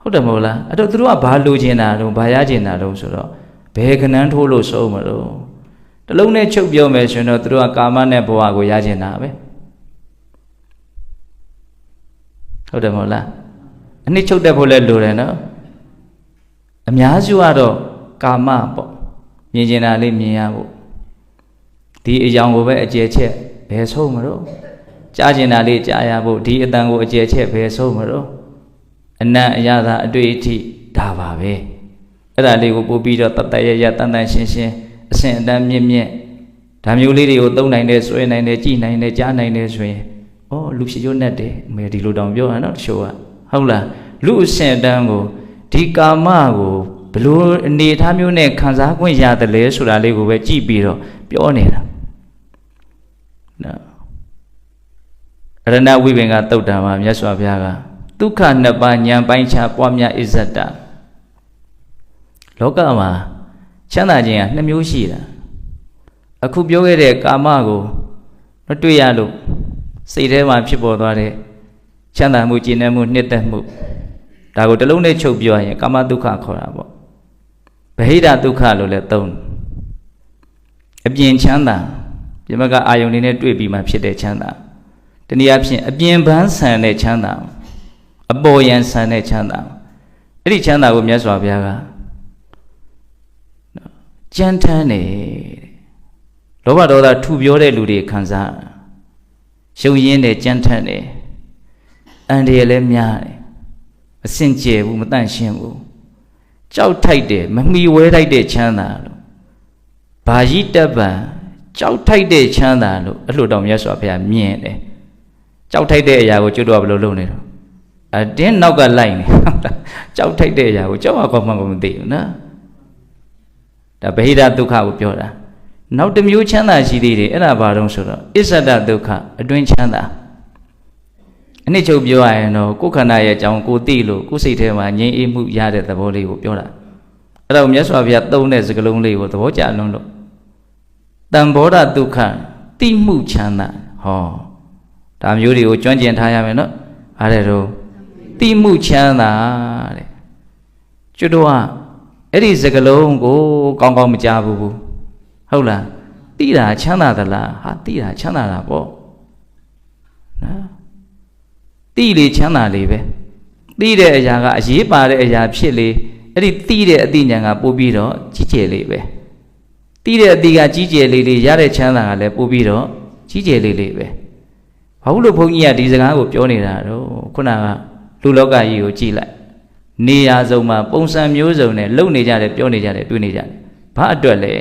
ဟုတ်တယ်မဟုတ်လားအဲ့တော့သူတို့ကဘာလိုချင်တာတော့ဘာရချင်တာတော့ဆိုတော့ဘယ်ကဏ္ဍထိုးလို့ဆုံးမလို့တလုံးနဲ့ချုပ်ပြောမယ်ဆိုရင်တော့သူတို့ကကာမနဲ့ဘဝကိုရချင်တာပဲဟုတ်တယ်မဟုတ်လားအနှစ်ချုပ်တဲ့ဖို့လဲလိုတယ်နော် အများစုကတော့ကာမပေါ့မြင်ကျင်တာလေးမြင်ရဖို့ဒီအယောင်ကိုပဲအကျယ်ချက်ဘယ်ဆုံးမလို့ကြားကျင်တာလေးကြားရဖို့ဒီအတန်ကိုအကျယ်ချက်ဘယ်ဆုံးမလို့အနံ့အရသာအတွေ့အထိဒါပါပဲအဲ့ဒါလေးကိုပို့ပြီးတော့တတ်တရရတန်တန်ရှင်းရှင်းအစဉ်အတန်းမြင့်မြင့်ဒါမျိုးလေးတွေကိုသုံးနိုင်တယ်ဆွဲနိုင်တယ်ကြည်နိုင်တယ်ကြားနိုင်တယ်ဆိုရင်ဩလူဖြစ်ရွတ်နဲ့တယ်အမေဒီလိုတောင်ပြောရနော်တချို့ကဟုတ်လားလူအစဉ်အတန်းကိုဒီကာမကိုဘလို့အနေထားမျိုးနဲ့ခံစားခွင့်ရတယ်လဲဆိုတာလေးကိုပဲကြည့်ပြီးတော့ပြောနေတာနော်အရဏဝိပင်ကတုတ်တာမှာမြတ်စွာဘုရားကဒုက္ခနှစ်ပါးဉာဏ်ပိုင်းခြားပွားများဣဇတလောကမှာချမ်းသာခြင်းကနှစ်မျိုးရှိတာအခုပြောခဲ့တဲ့ကာမကိုမတွေ့ရလို့စိတ်ထဲမှာဖြစ်ပေါ်သွားတဲ့ချမ်းသာမှုကျဉ်းတဲ့မှုနှစ်သက်မှုဒါကိုတစ်လုံးနဲ့ချုပ်ပြောရင်ကာမဒုက္ခခေါ်တာပေါ့ဗဟိတဒုက္ခလို့လည်းသုံးအပြင်ချမ်းသာပြမကအာယုန်လေးနဲ့တွေ့ပြီးမှဖြစ်တဲ့ချမ်းသာတနည်းအားဖြင့်အပြင်ပန်းဆန်တဲ့ချမ်းသာအပေါ်ယံဆန်တဲ့ချမ်းသာအဲ့ဒီချမ်းသာကိုမြတ်စွာဘုရားကကြမ်းတမ်းတယ်လောဘဒေါသထူပြောတဲ့လူတွေခံစားရှုံရင်းတယ်ကြမ်းတမ်းတယ်အန္တရာယ်လည်းများတယ်မစင်ကြယ်ဘူးမတန့်ရှင်းဘူးကြောက်ထိုက်တယ်မမှီဝဲထိုက်တဲ့ချမ်းသာလို့ဘာကြီးတပ်ပံကြောက်ထိုက်တဲ့ချမ်းသာလို့အဲ့လိုတော့မြတ်စွာဘုရားမြင်တယ်ကြောက်ထိုက်တဲ့အရာကိုကျွတ်တော့ဘယ်လိုလုပ်နေတော့အတင်းနောက်ကလိုက်နေကြောက်ထိုက်တဲ့အရာကိုကြောက်အောင်မှမသိဘူးနော်ဒါဗဟိတဒုက္ခကိုပြောတာနောက်တစ်မျိုးချမ်းသာရှိသေးတယ်အဲ့ဒါဘာတုံးဆိုတော့အစ္ဆဒဒုက္ခအတွင်းချမ်းသာအနှစ်ချုပ်ပြောရရင်တော့ကိုယ်ခန္ဓာရဲ့အကြောင်းကိုသိလို့ကိုယ်စိတ်ထဲမှာငြိမ်းအေးမှုရတဲ့သဘောလေးကိုပြောတာအဲ့ဒါကိုမြတ်စွာဘုရားသုံးတဲ့စကားလုံးလေးကိုသဘောကျလွန်းလို့တံဘောဓဒုက္ခတိမှုချမ်းသာဟောဒါမျိုးတွေကိုကျွမ်းကျင်ထားရမယ်နော်အားတဲ့တော့တိမှုချမ်းသာတဲ့ကျွတ်တော့အဲ့ဒီစကားလုံးကိုကောင်းကောင်းမကြားဘူးဟုတ်လားတိတာချမ်းသာသလားဟာတိတာချမ်းသာတာပေါ့နော်တိလေချမ်းသာလေပဲတိတဲ့အရာကအရေးပါတဲ့အရာဖြစ်လေအဲ့ဒီတိတဲ့အသိဉာဏ်ကပို့ပြီးတော့ကြီးကျယ်လေပဲတိတဲ့အသိကကြီးကျယ်လေလေရတဲ့ချမ်းသာကလည်းပို့ပြီးတော့ကြီးကျယ်လေလေပဲဘာလို့ဘုန်းကြီးကဒီစကားကိုပြောနေတာတော့ခုနကလူလောကကြီးကိုကြည့်လိုက်နေရာစုံမှာပုံစံမျိုးစုံနဲ့လုံနေကြတယ်ပြောနေကြတယ်တွေ့နေကြတယ်ဘာအတွက်လဲ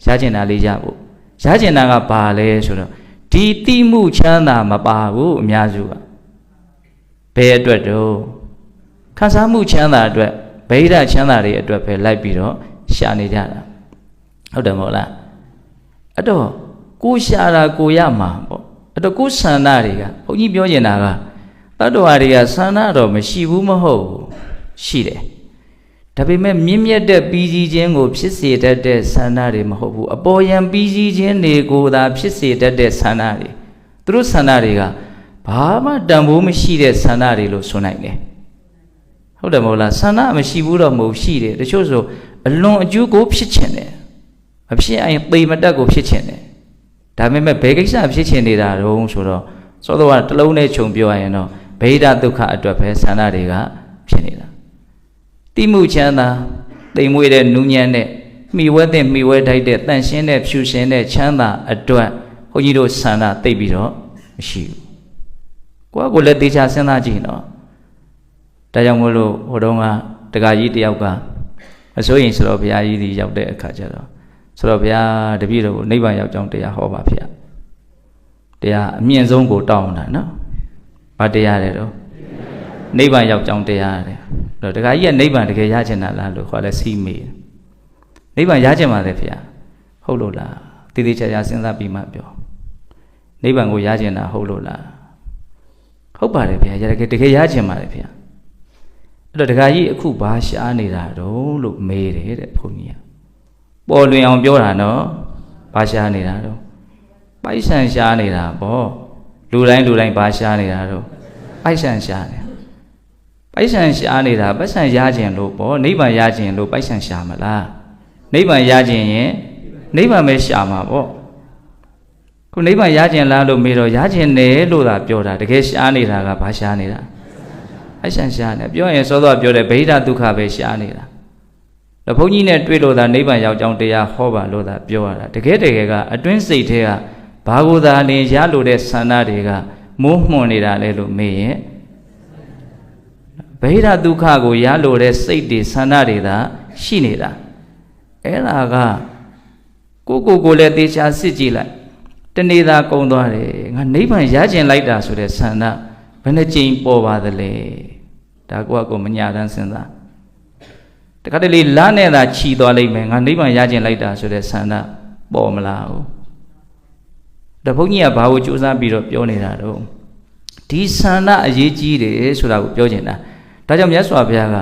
ရကျင်တာလေးရဖို့ရကျင်တာကဘာလဲဆိုတော့ဒီတိမှုချမ်းသာမပါဘူးအများစုကဘယ်အတွက်တော့ခံစားမှုချမ်းသာအတွက်ဗဟိတချမ်းသာတွေအတွက်ပဲလိုက်ပြီးတော့ရှာနေကြတာဟုတ်တယ်မဟုတ်လားအဲ့တော့ကိုရှာတာကိုရမှာပေါ့အဲ့တော့ကိုဆန္ဒတွေကဘုန်းကြီးပြောနေတာကတတ္တဝါတွေကဆန္ဒတော့မရှိဘူးမဟုတ်ဘူးရှိတယ်ဒါပေမဲ့မြင့်မြတ်တဲ့ပြီးစီးခြင်းကိုဖြစ်စေတတ်တဲ့ဆန္ဒတွေမဟုတ်ဘူးအပေါ်ယံပြီးစီးခြင်းတွေကိုသာဖြစ်စေတတ်တဲ့ဆန္ဒတွေသူတို့ဆန္ဒတွေကဘာမှတန်ဖိုးမရှိတဲ့ဆန္ဒတွေလို့ဆိုနိုင်တယ်ဟုတ်တယ်မဟုတ်လားဆန္ဒမရှိဘူးတော့မဟုတ်ရှိတယ်တချို့ဆိုအလွန်အကျိုးကိုဖြစ်ချင်တယ်မဖြစ်ရင်ပေမတက်ကိုဖြစ်ချင်တယ်ဒါပေမဲ့ဘယ်ကိစ္စဖြစ်ချင်နေတာတုံးဆိုတော့စောစောကတစ်လုံးနဲ့ခြုံပြောရရင်တော့ဗဟိတဒုက္ခအတွက်ပဲဆန္ဒတွေကဖြစ်နေတာတိမှုချမ်းသာတိမ်မွေးတဲ့နူးညံ့တဲ့မိဝဲတဲ့မိဝဲထိုက်တဲ့တန့်ရှင်းတဲ့ဖြူရှင်တဲ့ချမ်းသာအတွက်ဘုန်းကြီးတို့ဆန္ဒသိပ်ပြီးတော့မရှိဘူးကိုယ့်ကိုယ်လည်းတေချာစဉ်းစားကြည့်နော်ဒါကြောင့်မို့လို့ဟိုတုန်းကတက္ကကြီးတယောက်ကအစိုးရင်ဆိုတော့ဘုရားကြီးဒီရောက်တဲ့အခါကျတော့ဆိုတော့ဘုရားတပည့်တော်ကိုနိဗ္ဗာန်ရောက်ကြောင်းတရားဟောပါဖေ။တရားအမြင့်ဆုံးကိုတောင်းတာနော်။ဘာတရားလဲတော့နိဗ္ဗာန်ရောက်ကြောင်းတရားတဲ့။တော့တခါကြီးကနိဗ္ဗာန်တကယ်ရချင်တာလားလို့ခေါ်လဲစီးမေး။နိဗ္ဗာန်ရချင်ပါတယ်ဖေ။ဟုတ်လို့လား။တည်တည်ချာချာစဉ်းစားပြီးမှပြော။နိဗ္ဗာန်ကိုရချင်တာဟုတ်လို့လား။ဟုတ်ပါတယ်ဖေ။တကယ်ရချင်ပါတယ်ဖေ။အဲ့တော့တခါကြီးအခုဘာရှားနေတာတော့လို့မေးတယ်တဲ့ဘုန်းကြီးက။ပေါ်လွင်အောင်ပြောတာနော်ဘာရှားနေတာတော့ပိုက်ဆံရှားနေတာပေါ့လူတိုင်းဘာရှားနေတာတော့ပိုက်ဆံရှားနေပိုက်ဆံရှားနေတာပိုက်ဆံရခြင်းလို့ပေါ့နိဗ္ဗာန်ရခြင်းလို့ပိုက်ဆံရှားမလားနိဗ္ဗာန်ရခြင်းရင်နိဗ္ဗာန်ပဲရှားမှာပေါ့ခုနိဗ္ဗာန်ရခြင်းလားလို့မေးတော့ရခြင်းတယ်လို့သာပြောတာတကယ်ရှားနေတာကဘာရှားနေတာပိုက်ဆံရှားနေပြောရင်စောစောပြောတယ်ဗဟိတဒုက္ခပဲရှားနေတာ ဘုန်းကြီးနဲ့တွေ့လို့သာနိဗ္ဗာန်ရောက်ကြောင်းတရားဟောပါလို့သာပြောရတာတကယ်ကအတွင်းစိတ်ထဲကဘာကိုသာလင်ရလို့တဲ့ဆန္ဒတွေကမိုးမှွန်နေတာလဲလို့မေးရင်ဗေဒဒုက္ခကိုရလို့တဲ့စိတ်တွေဆန္ဒတွေသာရှိနေတာအဲ့ဒါကကိုလည်းသေချာစစ်ကြည့်လိုက်တနေ့သာကုံသွားတယ်ငါနိဗ္ဗာန်ရကျင်လိုက်တာဆိုတဲ့ဆန္ဒဘယ်နှကြိမ်ပေါ်ပါသလဲဒါကိုမညာတမ်းစဉ်းစားတခါတလေလမ်းနဲ့သာခြီသွားလိမ့်မယ်ငါနိဗ္ဗာန်ရကျင်လိုက်တာဆိုတဲ့ဆန္ဒပေါ်မလာဘူးဒါဘုန်းကြီးကဘာကိုစူးစမ်းပြီးတော့ပြောနေတာတော့ဒီဆန္ဒအရေးကြီးတယ်ဆိုတာကိုပြောချင်တာဒါကြောင့်မြတ်စွာဘုရားက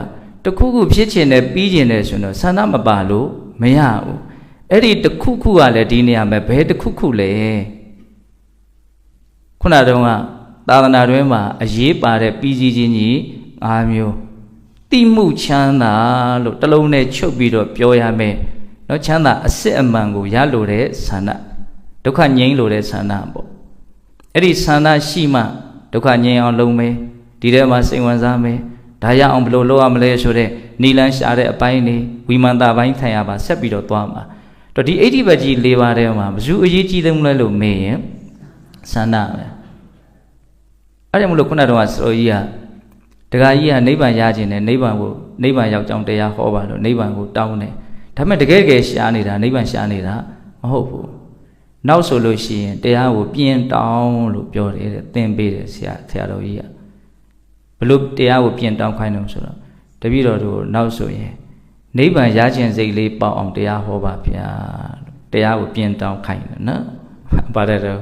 တခုခုဖြစ်ချင်တယ်ပြီးချင်တယ်ဆိုတော့ဆန္ဒမပါလို့မရဘူးအဲ့ဒီတခုခုကလည်းဒီနေရာမှာဘယ်တခုခုလဲခုနတုန်းကသာသနာတွင်မှာအရေးပါတဲ့ပြီးစီးခြင်းကြီး၅မျိုးတိမှုချမ်းသာလို့တစ်လုံးနဲ့ချုပ်ပြီးတော့ပြောရမယ်နော်ချမ်းသာအစစ်အမှန်ကိုရလိုတဲ့ဆန္ဒဒုက္ခငြိမ်းလိုတဲ့ဆန္ဒပေါ့အဲ့ဒီဆန္ဒရှိမှဒုက္ခငြိမ်းအောင်လုပ်မယ်ဒီထဲမှာစိတ်ဝင်စားမယ်ဒါရအောင်ဘယ်လိုလုပ်ရမလဲဆိုတဲ့နိလန်းရှာတဲ့အပိုင်းနေဝိမာန်တာပိုင်းထိုင်ရပါဆက်ပြီးတော့သွားမှာတော့ဒီ80ဘက်ကြီး၄ပါးထဲမှာဘယ်သူအရေးကြီးတယ်မလဲလို့မေးရင်ဆန္ဒပဲအဲ့ဒါမလို့ခုနကတော့ဆိုကြီးကဒကာကြီးကနိဗ္ဗာန်ရခြင်းနဲ့နိဗ္ဗာန်ရောက်ကြောင်းတရားဟောပါလို့နိဗ္ဗာန်ကိုတောင်းတယ်ဒါပေမဲ့တကယ်ရှားနေတာနိဗ္ဗာန်ရှားနေတာမဟုတ်ဘူးနောက်ဆိုလို့ရှိရင်တရားကိုပြင်းတောင်းလို့ပြောတယ်တဲ့သင်ပေးတယ်ဆရာတော်ကြီးကဘလို့တရားကိုပြင်းတောင်းခိုင်းတယ်ဆိုတော့တပည့်တော်တို့နောက်ဆိုရင်နိဗ္ဗာန်ရခြင်းစိတ်လေးပေါအောင်တရားဟောပါဗျာတရားကိုပြင်းတောင်းခိုင်းတယ်နော်ပါတယ်တော့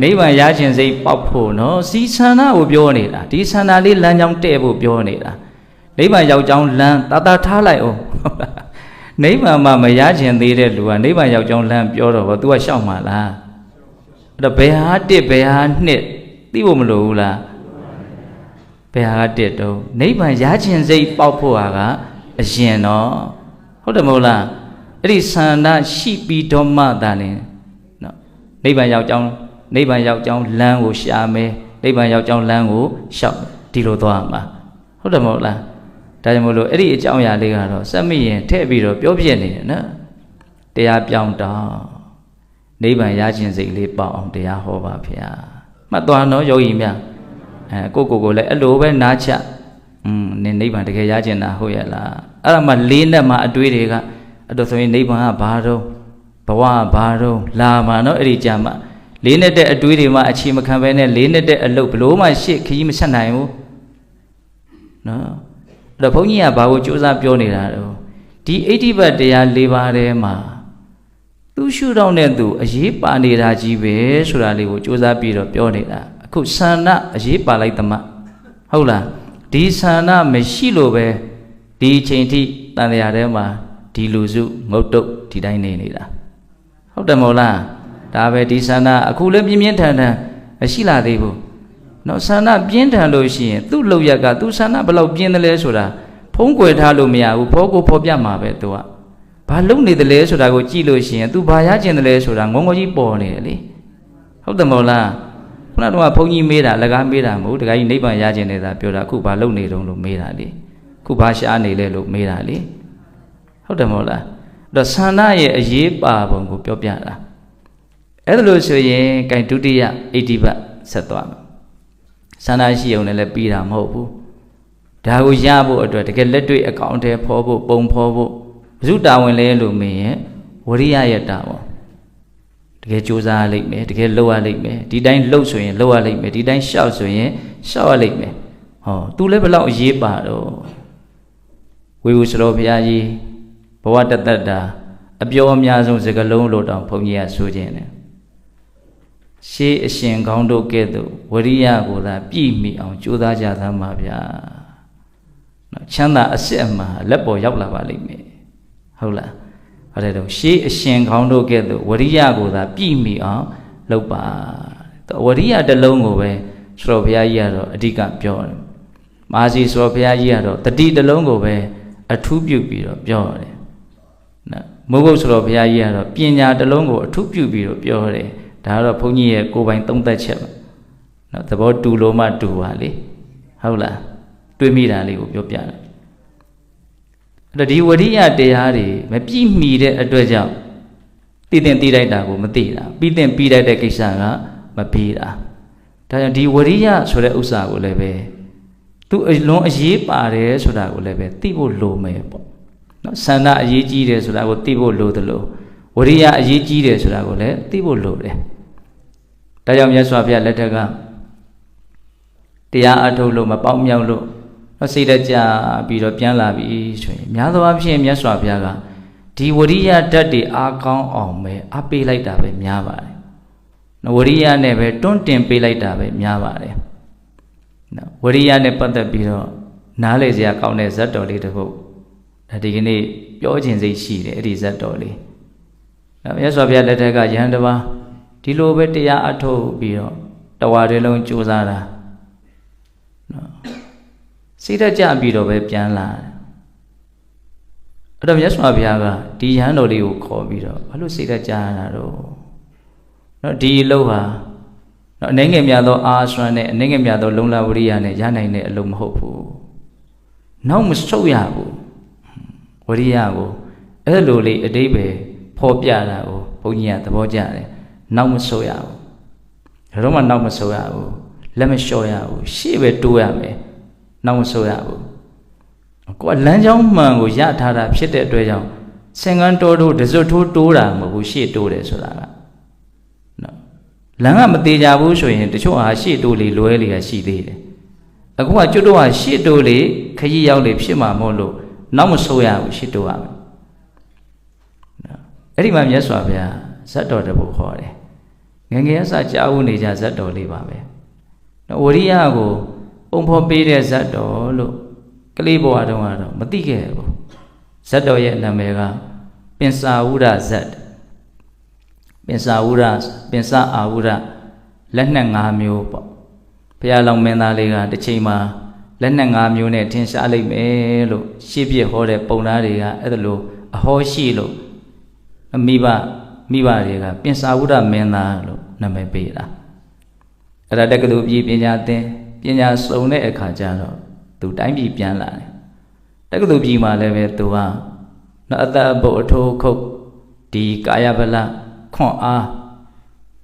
နိဗ္ဗာန်ရခြင်းစိတ်ပေါက်ဖို့နော်စီဆန္ဒကိုပြောနေတာဒီဆန္ဒလေးလမ်းကြောင်းတဲ့ဖို့ပြောနေတာနိဗ္ဗာန်ရောက်ကြောင်းလမ်းတာထားလိုက်အောင်နိဗ္ဗာန်မှာမရခြင်းသေးတဲ့လူကနိဗ္ဗာန်ရောက်ကြောင်းလမ်းပြောတော့ဘော तू ကရှောက်မှာလားအဲ့တော့ဘယ်ဟာတစ်ဘယ်ဟာနှစ်သိဖို့မလိုဘူးလားဘယ်ဟာတစ်တော့နိဗ္ဗာန်ရခြင်းစိတ်ပေါက်ဖို့ဟာကအရင်တော့ဟုတ်တယ်မဟုတ်လားအဲ့ဒီဆန္ဒရှိပြီးတော့မှသာလင်နော်နိဗ္ဗာန်ရောက်ကြောင်းလမ်းကိုရှာမယ်နိဗ္ဗာန်ရောက်ကြောင်းလမ်းကိုရှောက်ဒီလိုသွားမှာဟုတ်တယ်မဟုတ်လားဒါကြောင့်မို့လို့အဲ့ဒီအကြောင်းအရာလေးကတော့စက်မိရင်ထည့်ပြီးတော့ပြောပြနေတယ်နော်တရားပြောင်းတော့နိဗ္ဗာန်ရခြင်းစိတ်လေးပေါအောင်တရားဟောပါဗျာမှတ်သွားနော်ယောဂီများကိုလည်းအဲ့လိုပဲနားချနင်နိဗ္ဗာန်တကယ်ရခြင်းတာဟုတ်ရဲ့လားအဲ့ဒါမှလေးနဲ့မှအတွေးတွေကအဲ့တော့ဆိုရင်နိဗ္ဗာန်ကဘာတော့ဘဝကဘာတော့လာမှာနော်အဲ့ဒီကြမှာလေးနဲ့တဲ့အတွေးတွေမှအချီမခံပဲနဲ့လေးနဲ့တဲ့အလုပ်ဘလို့မှရှေ့ခကြီးမဆက်နိုင်ဘူးနော်အဲ့တော့ဘုန်းကြီးကဘာကိုစူးစမ်းပြောနေတာတော့ဒီ80ဘတ်တရား၄ပါးထဲမှာသူရှုတော့နဲ့သူအရေးပါနေတာကြီးပဲဆိုတာလေးကိုစူးစမ်းပြီးတော့ပြောနေတာအခုဆန္ဒအရေးပါလိုက်သမဟုတ်လားဒီဆန္ဒမရှိလို့ပဲဒီအချိန်ထိတန်တရားထဲမှာဒီလူစုငုတ်တုတ်ဒီတိုင်းနေနေတာဟုတ်တယ်မဟုတ်လားဒါပဲဒီဆန္ဒအခုလည်းပြင်းထန်မရှိလာသေးဘူးနော်ဆန္ဒပြင်းထန်လို့ရှိရင်သူ့လောက်ရကသူဆန္ဒဘယ်လောက်ပြင်းတယ်လဲဆိုတာဖုံးကွယ်ထားလို့မရဘူးဖော်ပြမှာပဲသူကဘာလုံနေတယ်လဲဆိုတာကိုကြည့်လို့ရှိရင်သူဘာရကျင်တယ်လဲဆိုတာငုံငုံကြီးပေါ်နေတယ်လေဟုတ်တယ်မဟုတ်လားခုနကတော့ဘုန်းကြီးမေးတာလကားမေးတာမဟုတ်တခါကြီးနိဗ္ဗာန်ရကျင်နေတာပြောတာအခုဘာလုံနေတုံးလို့မေးတာလေအခုဘာရှားနေလဲလို့မေးတာလေဟုတ်တယ်မဟုတ်လားအဲ့တော့ဆန္ဒရဲ့အရေးပါပုံကိုပြောပြတာအဲ့ဒါလို့ဆိုရင်ဂိုင်ဒုတိယ80ဘတ်ဆက်သွားမယ်ဆန္ဒရှိုံနဲ့လည်းပြီးတာမဟုတ်ဘူးဒါကိုရဖို့အတွက်တကယ်လက်တွေ့အကောင့်ထဲဖော်ဖို့ပုံဖော်ဖို့ဘုဇုတာဝန်လဲလို့မေးရင်ဝရိယရဲ့တာဝန်တကယ်ကြိုးစားရလိမ့်မယ်တကယ်လုပ်ရလိမ့်မယ်ဒီတိုင်းလှုပ်ဆိုရင်လုပ်ရလိမ့်မယ်ဒီတိုင်းရှောက်ဆိုရင်ရှောက်ရလိမ့်မယ်ဟောသူလည်းဘယ်လောက်အရေးပါတော့ဝေဝုစရောဘုရားကြီးဘဝတတ္တတာအပြောအများဆုံးစကားလုံးလို့တောင်ဘုန်းကြီးကဆိုခြင်းတယ်ရှေးအရှင်ကောင်းတို့ကဲ့သို့ဝရိယကိုသာပြည့်မီအောင်ကြိုးစားကြသမှာဗျာနော်ချမ်းသာအစစ်အမှန်လက်ပေါ်ရောက်လာပါလိမ့်မယ်ဟုတ်လားအဲ့ဒါတော့ရှေးအရှင်ကောင်းတို့ကဲ့သို့ဝရိယကိုသာပြည့်မီအောင်လုပ်ပါဝရိယတစ်လုံးကိုပဲဆိုတော့ဘုရားကြီးကတော့အဓိကပြောတယ်မဟာစီဆိုတော့ဘုရားကြီးကတော့တတိတစ်လုံးကိုပဲအထူးပြုပြီးတော့ပြောတယ်နော်မိုးကုတ်ဆိုတော့ဘုရားကြီးကတော့ပညာတစ်လုံးကိုအထူးပြုပြီးတော့ပြောတယ်ဒါကတော့ဘုန်းကြီးရဲ့ကိုယ်ပိုင်သုံးသက်ချက်ပါနော်သဘောတူလို့မှတူပါလေဟုတ်လားတွေးမိတာလေးကိုပြောပြတယ် ဒီဝရိယတရားတွေမပြည့်မီတဲ့အတွက်ကြောင့်သိတဲ့သိလိုက်တာကိုမသိတာပြီးတဲ့ပြီးလိုက်တဲ့ကိစ္စကမပြီးတာဒါကြောင့်ဒီဝရိယဆိုတဲ့ဥစ္စာကိုလည်းပဲသူအလွန်အရေးပါတယ်ဆိုတာကိုလည်းပဲသိဖို့လိုမယ်ပေါ့နော်ဆန္ဒအရေးကြီးတယ်ဆိုတာကိုသိဖို့လိုတယ်လို့ဝရိယအရေးကြီးတယ်ဆိုတာကိုလည်းသိဖို့လိုတယ်ဒါကြောင့်မြတ်စွာဘုရားလက်ထက်ကတရားအထုတ်လို့မပေါင်းမြောက်လို့စိတ်တကြပြီးတော့ပြန်လာပြီဆိုရင်များသောအားဖြင့်မြတ်စွာဘုရားကဒီဝရိယဓာတ်တွေအားကောင်းအောင်ပဲအပေးလိုက်တာပဲများပါတယ်ဝရိယနဲ့ပဲတွန်းတင်ပေးလိုက်တာပဲများပါတယ်နော်ဝရိယနဲ့ပတ်သက်ပြီးတော့နားလေစရာကောင်းတဲ့ဇတ်တော်လေးတစ်ခုဒါဒီကနေ့ပြောခြင်းစိတ်ရှိတယ်အဲ့ဒီဇတ်တော်လေးနော်မြတ်စွာဘုရားလက်ထက်ကယဟန်တစ်ပါးဒီလိုပဲတရားအထုတ်ပြီးတော့တဝါတွေလုံးကြိုးစားတာနော်စိတ်ဓာတ်ကြပြီးတော့ပဲပြန်လာအဲ့တော့မြတ်စွာဘုရားကဒီယဟန်တော်လေးကိုခေါ်ပြီးတော့ဘာလို့စိတ်ဓာတ်ကြရတာတော့နော်ဒီအလုပ်ဟာနော်အနေငယ်များသောအာဆွမ်းနဲ့အနေငယ်များသောလုံလဝရိယနဲ့ရနိုင်တဲ့အလုပ်မဟုတ်ဘူးနောက်မဆုတ်ရဘူးဝရိယကိုအဲ့လိုလေးအတိပ္ပယ်ဖော်ပြတာကိုဘုန်းကြီးကသဘောကျတယ်နောက်မဆုတ်ရဘူးဒါတော့မှနောက်မဆုတ်ရဘူးလက်မလျှော့ရဘူးရှေ့ပဲတိုးရမယ်နောက်မဆုတ်ရဘူးကိုကလမ်းကြောင်းမှန်ကိုရထားတာဖြစ်တဲ့အတွက်ကြောင့်ဆင်ကန်းတိုးတစွတ်ထိုးတိုးတာမဟုတ်ဘူးရှေ့တိုးတယ်ဆိုတာကနော်လမ်းကမသေးကြဘူးဆိုရင်တချို့ဟာရှေ့တိုးလေလွဲလေရှိသေးတယ်အခုကကျွတ်တော့ဟာရှေ့တိုးလေခရီးရောက်လေဖြစ်မှာမဟုတ်လို့နောက်မဆုတ်ရဘူးရှေ့တိုးရမယ်နော်အဲ့ဒီမှာမြတ်စွာဘုရားဇတ်တော်တပုတ်ခေါ်တယ်ငယ်ငယ်အစကြားဦးနေကြဇတ်တော်လေးပါပဲနော်ဝရိယကိုပုံဖော်ပေးတဲ့ဇတ်တော်လို့ကလေးဘဝတုန်းကတော့မသိခဲ့ဘူးဇတ်တော်ရဲ့နာမည်ကပင်စာဝုဒဇတ်ပင်စာဝုဒပင်စာအာဝုဒလက်နက်၅မျိုးပေါ့ဘုရားလောင်းမင်းသားလေးကတစ်ချိန်မှာလက်နက်၅မျိုးနဲ့ထင်ရှားလိုက်မယ်လို့ရှေ့ပြဟောတဲ့ပုံသားတွေကအဲ့ဒါလို့အဟောရှိလို့မိဘတွေကပင်စာဝုဒမင်းသားလို့နာမည်ပေးတာအဲ့ဒါတက္ကသိုလ်ပြည်ပညာသင်ပညာစုံတဲ့အခါကျတော့သူတိုင်းပြည်ပြန်လာတယ်တက္ကသိုလ်ပြည်မှာလည်းပဲသူကနော်အသက်အဖို့အထိုးခုတ်ဒီကာယဗလခွန်အား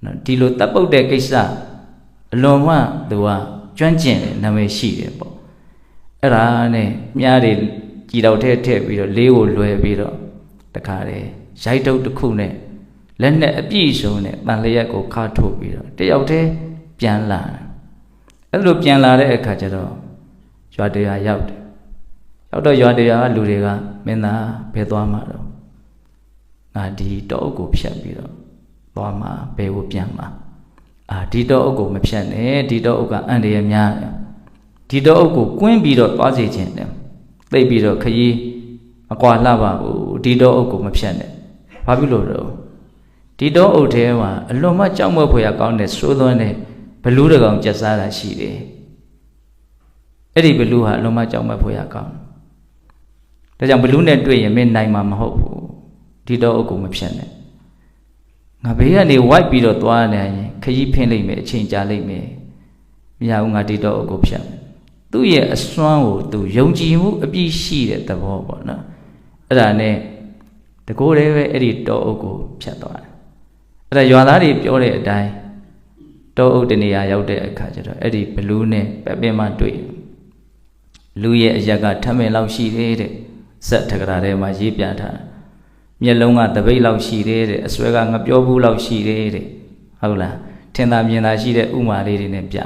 နော်ဒီလိုတပ်ပုတ်တဲ့ကိစ္စအလွန်မှသူကကျွမ်းကျင်တယ်နာမည်ရှိတယ်ပေါ့အဲ့ဒါနဲ့မြားတွေကြည်တော်ထည့်ပြီးတော့လေးကိုလွယ်ပြီးတော့တခါတည်းရိုက်တုပ်တစ်ခုနဲ့လက်နဲ့အပြည့်စုံနဲ့တန်လျက်ကိုခါထုတ်ပြီးတော့တယောက်တည်းပြန်လာအဲ့လိုပြန်လာတဲ့အခါကျတော့ရွာတရားရောက်တယ်ရောက်တော့ရွာတရားကလူတွေကမင်းသားဘယ်သွားမှာတော့ငါဒီတောအုပ်ကိုဖြတ်ပြီးတော့သွားမှာဘယ်ကိုပြန်မှာဒီတောအုပ်ကိုမဖြတ်နဲ့ဒီတောအုပ်ကအန္တရာယ်များတယ်ဒီတောအုပ်ကိုကွင်းပြီးတော့သွားစေခြင်းတယ်သိပြီးတော့ခရီးအကွာလှပါဘူးဒီတောအုပ်ကိုမဖြတ်နဲ့ဘာဖြစ်လို့တော့ဒီတောအုပ်ထဲမှာအလွန်မှကြောက်မက်ဖွယ်ကောင်းတဲ့စိုးသွန်းတဲ့ဘလူးတကောင်ကျက်စားတာရှိတယ်အဲ့ဒီဘလူးဟာအလွန်မှကြောက်မက်ဖွယ်ကောင်းဒါကြောင့်ဘလူးနဲ့တွေ့ရင်မင်းနိုင်မှာမဟုတ်ဘူးဒီတောအုပ်ကိုမဖြတ်နဲ့ငါဘေးကနေဝိုက်ပြီးတော့သွားနေရင်ခရီးဖင်းလိုက်မယ်အချိန်ကြာလိုက်မယ်မရဘူးငါဒီတောအုပ်ကိုဖြတ်မယ်သူ့ရဲ့အစွမ်းကိုသူယုံကြည်မှုအပြည့်ရှိတဲ့သဘောပေါ့နော်အဲ့ဒါနဲ့တကိုယ်တည်းပဲအဲ့ဒီတောအုပ်ကိုဖြတ်သွားတယ်အဲ့ဒါရွာသားတွေပြောတဲ့အတိုင်းတောအုပ်တနေရာရောက်တဲ့အခါကျတော့အဲ့ဒီဘလူးနဲ့ပပင်းမှတွေ့လူရဲ့အရက်ကထမင်းလောက်ရှိသေးတဲ့ဇက်ထကရာထဲမှာရေးပြထားမျက်လုံးကတပိတ်လောက်ရှိသေးတဲ့အစွဲကငပြောဘူးလောက်ရှိသေးတဲ့ဟုတ်လားထင်သာမြင်သာရှိတဲ့ဥမာလေးတွေနဲ့ပြ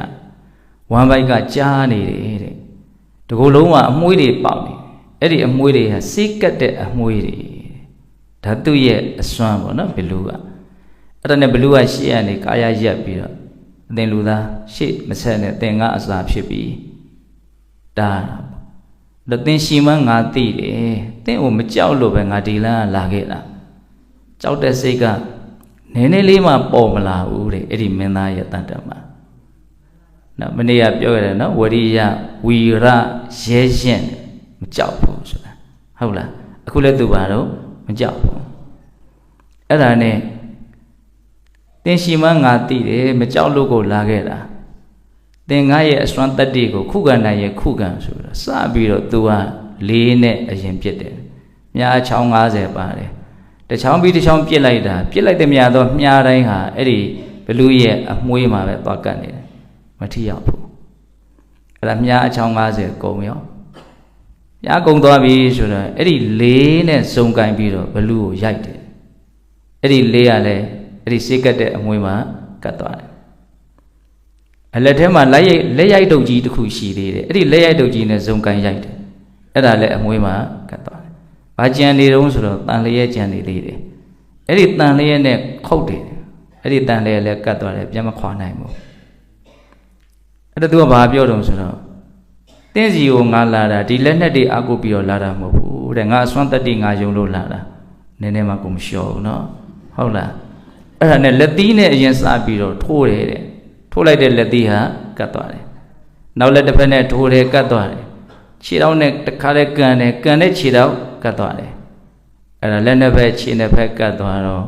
ဝမ်ဘိုက်ကကြားနေတယ်တဲ့တကူလုံးကအမွှေးတွေပေါက်နေအဲ့ဒီအမွှေးတွေဟာစိတ်ကတ်တဲ့အမွှေးတွေဒါသူ့ရဲ့အစွမ်းပေါ့နော်ဘလူးကအဲ့ဒါနဲ့ဘလူးကရှေ့ကနေကာယရက်ပြီးတော့အသင်လူသားရှေ့မဆက်နဲ့သင်ကအစာဖြစ်ပြီးဒါတော့သင်ရှိမှငါသိတယ်သင်ကိုမကြောက်လို့ပဲငါဒီလမ်းလာခဲ့တာကြောက်တဲ့စိတ်ကနည်းနည်းလေးမှပေါ်မလာဘူးတဲ့အဲ့ဒီမင်းသားရဲ့တန်တမှာနော်မနေ့ကပြောရတယ်နော်ဝရိယဝီရရဲရင်မကြောက်ဘူးဆိုတာဟုတ်လားအခုလည်းသူပါတော့မကြောက်ဘူးအဲ့ဒါနဲ့သင်ရှိမှငါသိတယ်မကြောက်လို့ကိုလာခဲ့တာသင်ငါရဲ့အစွမ်းတတ္တိကိုခုခံနိုင်ရဲ့ခုခံဆိုတော့စပြီးတော့ तू ကလေးနဲ့အရင်ပြစ်တယ် မြားချောင်း90ပါတယ်တချောင်းပြီးတချောင်းပြစ်လိုက်တဲ့မြားတော့မြားတိုင်းဟာအဲ့ဒီဘလူးရဲ့အမွှေးမှာပဲသွားကတ်နေတယ်မထိရောက်ဘူးအဲ့ဒါမြားအချောင်း90ကုန်ရောမြားကုန်သွားပြီဆိုတော့အဲ့ဒီလေးနဲ့စုံကင်ပြီးတော့ဘလူးကိုရိုက်တယ်အဲ့ဒီလေးကလည်းအဲ့ဒီစိတ်ကတ်တဲ့အမွှေးမှာကတ်သွားတယ်အလက်ထဲမှာလက်ရိုက်တုပ်ကြီးတစ်ခုရှိသေးတယ်အဲ့ဒီလက်ရိုက်တုပ်ကြီးနဲ့ဇုံကန်ရိုက်တယ်အဲ့ဒါလည်းအမွှေးမှာကတ်သွားတယ်။ဘာကြံနေတုံးဆိုတော့တန်လျက်ကြံနေသေးတယ်။အဲ့ဒီတန်လျက်နဲ့ခုတ်တယ်။အဲ့ဒီတန်လျက်လည်းကတ်သွားတယ်ပြန်မခွာနိုင်ဘူး။အဲ့ဒါသူကဘာပြောတုံးဆိုတော့တင်းစီကိုငါလာတာဒီလက်နဲ့တွေအကုပ်ပြီးတော့လာတာမဟုတ်ဘူးတဲ့ငါအစွမ်းတက်တိငါယုံလို့လာတာနည်းနည်းမှကိုမလျှော်ဘူးနော်ဟုတ်လားအဲ့ဒါနဲ့လက်သီးနဲ့အရင်စားပြီးတော့ထိုးတယ်တဲ့ထိုးလိုက်တဲ့လက်သီးဟာကတ်သွားတယ်နောက်လက်တစ်ဖက်နဲ့ထိုးတယ်ကတ်သွားတယ်ခြေထောက်နဲ့တခါလဲကန်တဲ့ခြေထောက်ကတ်သွားတယ်အဲ့ဒါလက်နှစ်ဖက်ခြေနှစ်ဖက်ကတ်သွားတော့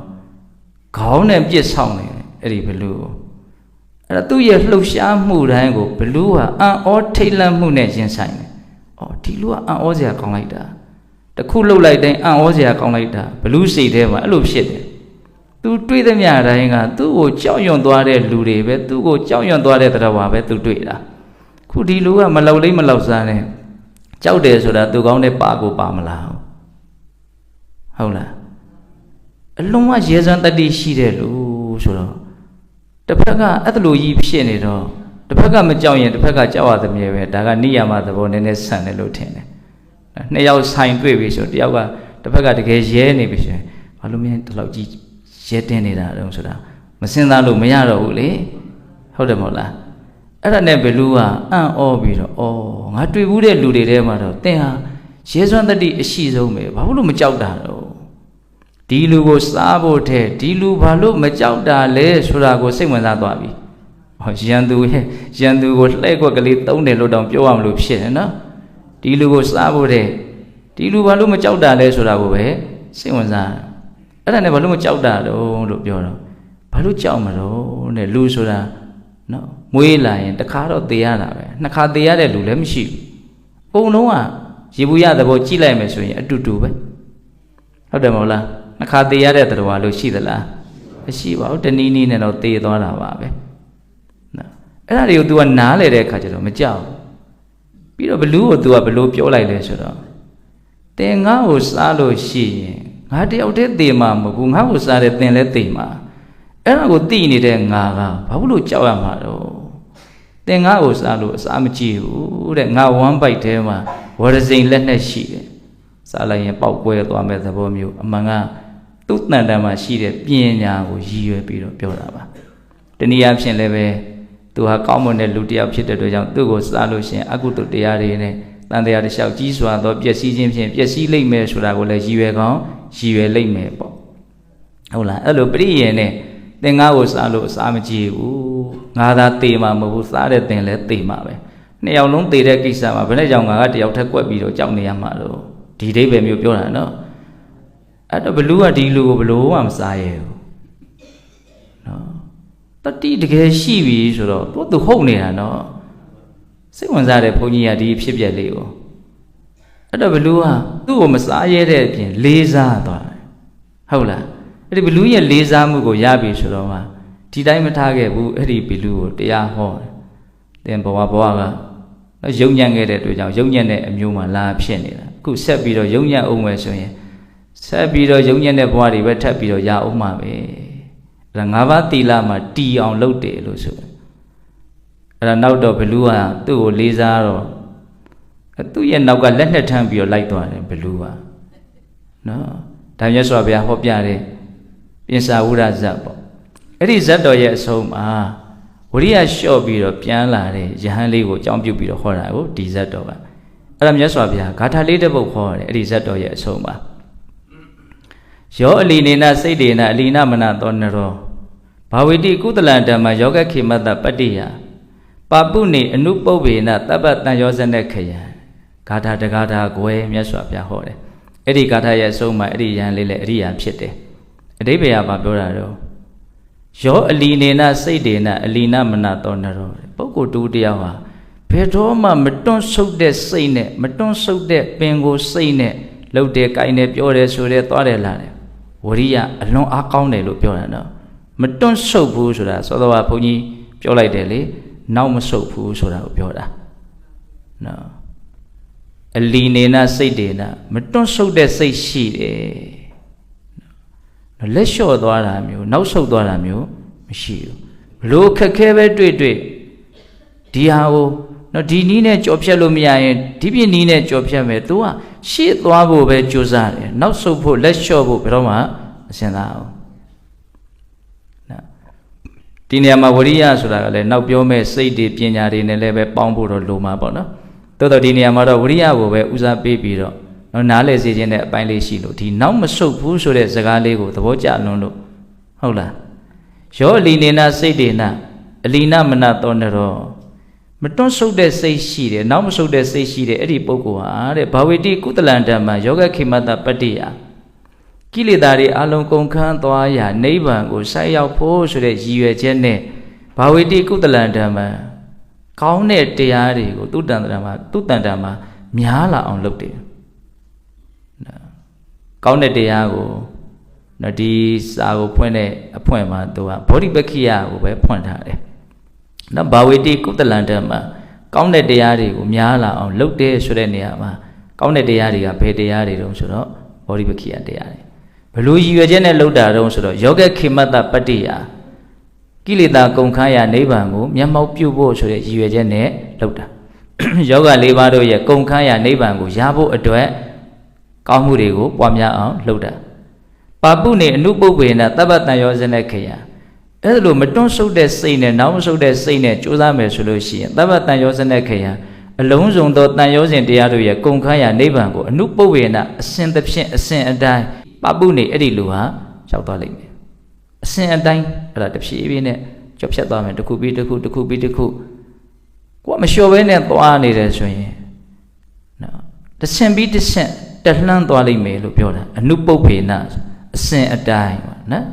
ခေါင်းနဲ့ပြစ်ဆောင်နေတယ်အဲ့ဒီဘလူးကိုအဲ့ဒါသူ့ရဲ့လှုပ်ရှားမှုတိုင်းကိုဘလူးဟာအံ့ဩထိတ်လန့်မှုနဲ့ရင်ဆိုင်တယ်။အော်ဒီလူကအံ့ဩစရာကောင်းလိုက်တာ။တခုလှုပ်လိုက်တိုင်းအံ့ဩစရာကောင်းလိုက်တာဘလူးစိတ်ထဲမှာအဲ့လိုဖြစ်တယ်။သူတွေ့သမျှတိုင်းကသူ့ကိုကြောက်ရွံ့သွားတဲ့လူတွေပဲသူ့ကိုကြောက်ရွံ့သွားတဲ့တရားပဲသူတွေ့တာ။ခုဒီလူကမလောက်လိမ့်မလောက်စားနဲ့ကြောက်တယ်ဆိုတာသူကောင်းတဲ့ပါကိုပါမလား။ဟုတ်လား။အလုံးဝရေစံတတိရှိတဲ့လူဆိုတော့တစ်ဖက်ကအဲ့လိုကြီးဖြစ်နေတော့တစ်ဖက်ကမကြောက်ရင်တစ်ဖက်ကကြောက်ရသမျှပဲဒါကနိယာမသဘောနည်းနည်းဆန်တယ်လို့ထင်တယ်နှစ်ယောက်ဆိုင်တွေ့ပြီဆိုတယောက်ကတစ်ဖက်ကတကယ်ရဲနေပြီဆိုရင်ဘာလို့မင်းဒီလောက်ကြီးရဲတင်းနေတာတုံးဆိုတာမစင်သားလို့မရတော့ဘူးလေဟုတ်တယ်မဟုတ်လားအဲ့ဒါနဲ့ဘလူးကအံ့ဩပြီးတော့ဩငါတွေ့ဘူးတဲ့လူတွေထဲမှာတော့သင်ဟာရဲစွမ်းတတိအရှိဆုံးပဲဘာလို့မကြောက်တာတော့ဒီလူကိုစားဖို့တဲ့ဒီလူဘာလို့မကြောက်တာလဲဆိုတာကိုစိတ်ဝင်စားသွားပြီဟောရန်သူကိုလှဲ့ကွက်ကလေးသုံးတယ်လို့တောင်ပြောရမလို့ဖြစ်တယ်နော်ဒီလူကိုစားဖို့တဲ့ဒီလူဘာလို့မကြောက်တာလဲဆိုတာကိုပဲစိတ်ဝင်စားအဲ့ဒါနဲ့ဘာလို့မကြောက်တာတော့လို့ပြောတော့ဘာလို့ကြောက်မလို့တဲ့လူဆိုတာနော်မွေးလာရင်တစ်ခါတော့သေရတာပဲနှစ်ခါသေရတဲ့လူလည်းမရှိဘူးအကုန်လုံးကရေဘူးရသဘောကြည့်လိုက်မယ်ဆိုရင်အတူတူပဲဟုတ်တယ်မဟုတ်လားနှစ်ခါသေရတဲ့တရားလို့ရှိသလားမရှိပါဘူးတနည်းနည်းနဲ့တော့သေသွားတာပါပဲနော်အဲ့ဒါတွေကို तू ကနားလေတဲ့အခါကျတော့မကြောက်ပြီးတော့ဘလူးကို तू ကဘလို့ပြောလိုက်လဲဆိုတော့တင်ငါ့ကိုစားလို့ရှိရင်ငါတယောက်တည်းသေမှာမဟုတ်ဘူးငါ့ကိုစားတဲ့တင်လည်းသေမှာအဲ့ဒါကိုသိနေတဲ့ငါကဘာလို့ကြောက်ရမှာတော့တင်ငါ့ကိုစားလို့အစားမကြည့်ဘူးတဲ့ငါဝမ်းပိုက်ထဲမှာဝရစိန်လက်နဲ့ရှိတယ်စားလိုက်ရင်ပေါက်ကွဲသွားမဲ့သဘောမျိုးအမှန်ကသူ့တန်တန်မှာရှိတဲ့ပညာကိုရည်ရွယ်ပြီးတော့ပြောတာပါတနည်းအားဖြင့်လည်းပဲသူဟာကောင်းမွန်တဲ့လူတစ်ယောက်ဖြစ်တဲ့အတွက်ကြောင့်သူ့ကိုစားလို့ရှိရင်အကုသိုလ်တရားတွေနဲ့တန်တရားတစ်လျှောက်ကြီးစွာသောပျက်စီးခြင်းဖြင့်ပျက်စီးလိမ့်မယ်ဆိုတာကိုလည်းရည်ရွယ်ကောင်းရည်ရွယ်လိမ့်မယ်ပေါ့ဟုတ်လားအဲ့လိုပရိယေနဲ့သင်္ကားကိုစားလို့အစားမကြည့်ဘူးငါသာသေမှာမဟုတ်ဘူးစားတဲ့သင်လည်းသေမှာပဲနှစ်ယောက်လုံးသေတဲ့ကိစ္စမှာဘယ်နဲ့ကြောင့်ငါကတယောက်ထက်ကွက်ပြီးတော့ကြောက်နေရမှာလို့ဒီအိဗယ်မျိုးပြောတာနော်အဲ့တော့ဘလူးကဒီလူကိုဘလို့မှမစားရဘူးနော်တတိတကယ်ရှိပြီဆိုတော့သူဟုတ်နေတာနော်စိတ်ဝင်စားတဲ့ဘုန်းကြီးကဒီဖြစ်ပျက်လေးကိုအဲ့တော့ဘလူးကသူ့ကိုမစားရတဲ့အပြင်လေးစားသွားတယ်ဟုတ်လားအဲ့ဒီဘလူးရဲ့လေးစားမှုကိုရပြီဆိုတော့မှဒီတိုင်းမထားခဲ့ဘူးအဲ့ဒီဘလူးကိုတရားဟောတယ်သင်ဘဝကယုံညံ့ခဲ့တဲ့အတွက်ကြောင့်ယုံညံ့တဲ့အမျိုးမှလာဖြစ်နေတာအခုဆက်ပြီးတော့ယုံညံ့အောင်မယ်ဆိုရင်ဆက်ပြီးတော့ယုံညံ့တဲ့ဘဝတွေပဲထပ်ပြီးတော့ရအောင်မှာပဲအဲ့ဒါ၅ပါးသီလမှာတီအောင်လုပ်တယ်လို့ဆိုအဲ့ဒါနောက်တော့ဘလူးကသူ့ကိုလေးစားတော့သူ့ရဲ့နောက်ကလက်နှစ်ထမ်းပြီးတော့လိုက်သွားတယ်ဘလူးကနော်ဒါမြတ်စွာဘုရားဟောပြတယ်ပြင်စာဝုဒဇတ်ပေါ့အဲ့ဒီဇတ်တော်ရဲ့အဆုံးမှာဝရိယလျှော့ပြီးတော့ပြန်လာတဲ့ယဟန်လေးကိုအကြောင်းပြုပြီးတော့ဟောတာကိုဒီဇတ်တော်ကအဲ့ဒါမြတ်စွာဘုရားဂါထာလေးတစ်ပုဒ်ဟောတယ်အဲ့ဒီဇတ်တော်ရဲ့အဆုံးမှာယောအလီနေနစိတ်တေနအလီနမနသောနရောဘာဝိတိကုသလံဓမ္မယောဂခေမတ္တပတ္တိယပါပုနေအနုပုပ္ပေနတပ္ပတန်ယောဇနခယံဂါထာတဂါထာကိုမြတ်စွာဘုရားဟောတယ်အဲ့ဒီဂါထာရဲ့အဆုံးမှာအဲ့ဒီယဟန်လေးလည်းအရိယာဖြစ်တယ်အဓိပ္ပာယ်ကဘာပြောတာတော့ယောအလီနေနစိတ်တေနအလီနမနသောနရောပုဂ္ဂိုလ်တူတယောက်ဟာဘယ်တော့မှမတွန့်ဆုတ်တဲ့စိတ်နဲ့မတွန့်ဆုတ်တဲ့ပင်ကိုစိတ်နဲ့ လှုပ်တယ်ကိုင်းတယ်ပြောတယ်ဆိုတယ်သွားတယ်လာတယ်ဝရိယအလွန်အားကောင်းတယ်လို့ပြောတာနော်မတွန့်ဆုတ်ဘူးဆိုတာသောတော်ဘုန်းကြီးပြောလိုက်တယ်လေနောက်မဆုတ်ဘူးဆိုတာကိုပြောတာနော်အလီနေနာစိတ်တွေနာမတွန့်ဆုတ်တဲ့စိတ်ရှိတယ်နော်လက်လျှော့သွားတာမျိုးနောက်ဆုတ်သွားတာမျိုးမရှိဘူးဘလို့ခက်ခဲပဲတွေ့ဒီဟာကိုနော်ဒီနီးနဲ့ကြော်ဖြတ်လို့မရရင်ဒီပြင်းနီးနဲ့ကြော်ဖြတ်မယ် तू ကရှေ့သွားဖို့ပဲကြိုးစားတယ်နောက်ဆုတ်ဖို့လက်လျှော့ဖို့ဘယ်တော့မှအစင်သာအောင်နော်ဒီနေရာမှာဝရိယဆိုတာကလည်းနောက်ပြောမဲ့စိတ်တွေပညာတွေနဲ့လည်းပဲပေါင်းဖို့တော့လိုမှာပေါ့နော်တော်တော်ဒီနေရာမှာတော့ဝရိယကိုပဲဦးစားပေးပြီးတော့နော်နားလည်စေခြင်းတဲ့အပိုင်းလေးရှိလို့ဒီနောက်မဆုတ်ဘူးဆိုတဲ့စကားလေးကိုသဘောကျလွန်းလို့ဟုတ်လားယောအလီနေနာစိတ်တွေနာအလီနာမနာတော်နေတော့မတွန့်ဆုတ်တဲ့စိတ်ရှိတယ်နောက်မဆုတ်တဲ့စိတ်ရှိတယ်အဲ့ဒီပုဂ္ဂိုလ်ဟာတဲ့ဘာဝေတိကုသလန္တမှာယောဂခေမတပတ္တိယကိလေသာတွေအလုံးကုန်ခန်းသွားရာနိဗ္ဗာန်ကိုဆိုက်ရောက်ဖို့ဆိုတဲ့ရည်ရွယ်ချက်နဲ့ဘာဝေတိကုသလန္တမှာကောင်းတဲ့တရားတွေကိုသူတန်တရာမှာများလာအောင်လုပ်တယ်ကောင်းတဲ့တရားကိုနော်ဒီစာကိုဖွင့်တဲ့အဖွင့်မှာသူကဗောဓိပက္ခိယကိုပဲဖွင့်ထားတယ်နော်ဘာဝေတိကုသလန္တမှာကောင်းတဲ့တရားတွေကိုများလာအောင်လုပ်တယ်ဆိုတဲ့နေရာမှာကောင်းတဲ့တရားတွေကဘယ်တရားတွေတုံးဆိုတော့ဗောဓိပက္ခိယတရားတွေဘလို့ရည်ရွယ်ချက်နဲ့လုပ်တာတုံးဆိုတော့ယောဂခေမတပတ္တိယကိလေသာကုန်ခန်းရာနိဗ္ဗာန်ကိုမျက်မှောက်ပြုဖို့ဆိုတဲ့ရည်ရွယ်ချက်နဲ့လုပ်တာယောဂ၄ပါးတို့ရဲ့ကုန်ခန်းရာနိဗ္ဗာန်ကိုရဖို့အတွက်ကောင်းမှုတွေကိုပွားများအောင်လုပ်တာပါပုနေအနုပုပ္ပေနသဗ္ဗတန်ယောဇနခေယအဲ့ဒါလိုမတွန့်ဆုတ်တဲ့စိတ်နဲ့နောက်မဆုတ်တဲ့စိတ်နဲ့ကြိုးစားမယ်ဆိုလို့ရှိရင်သဗ္ဗတန်ယောဇနခေယအလုံးစုံသောတန်ယောဇဉ်တရားတို့ရဲ့ကုန်ခန်းရာနိဗ္ဗာန်ကိုအနုပုပ္ပေနအစဉ်တစ်ဖြင့်အစဉ်အတိုင်းပါပုနေအဲ့ဒီလူဟာရောက်သွားလိမ့်မယ်အစဉ်အတိုင်းအဲ့ဒါတဖြည်းဖြည်းနဲ့ကြော့ဖြတ်သွားမယ်တစ်ခုပြီးတစ်ခုတစ်ခုပြီးတစ်ခုကိုကမလျှော်ဘဲနဲ့သွားနေတယ်ဆိုရင်နော်တစ်ဆင့်ပြီးတစ်ဆင့်တက်လှမ်းသွားလိမ့်မယ်လို့ပြောတာအနုပုပ္ပေနအစဉ်အတိုင်းပါနော်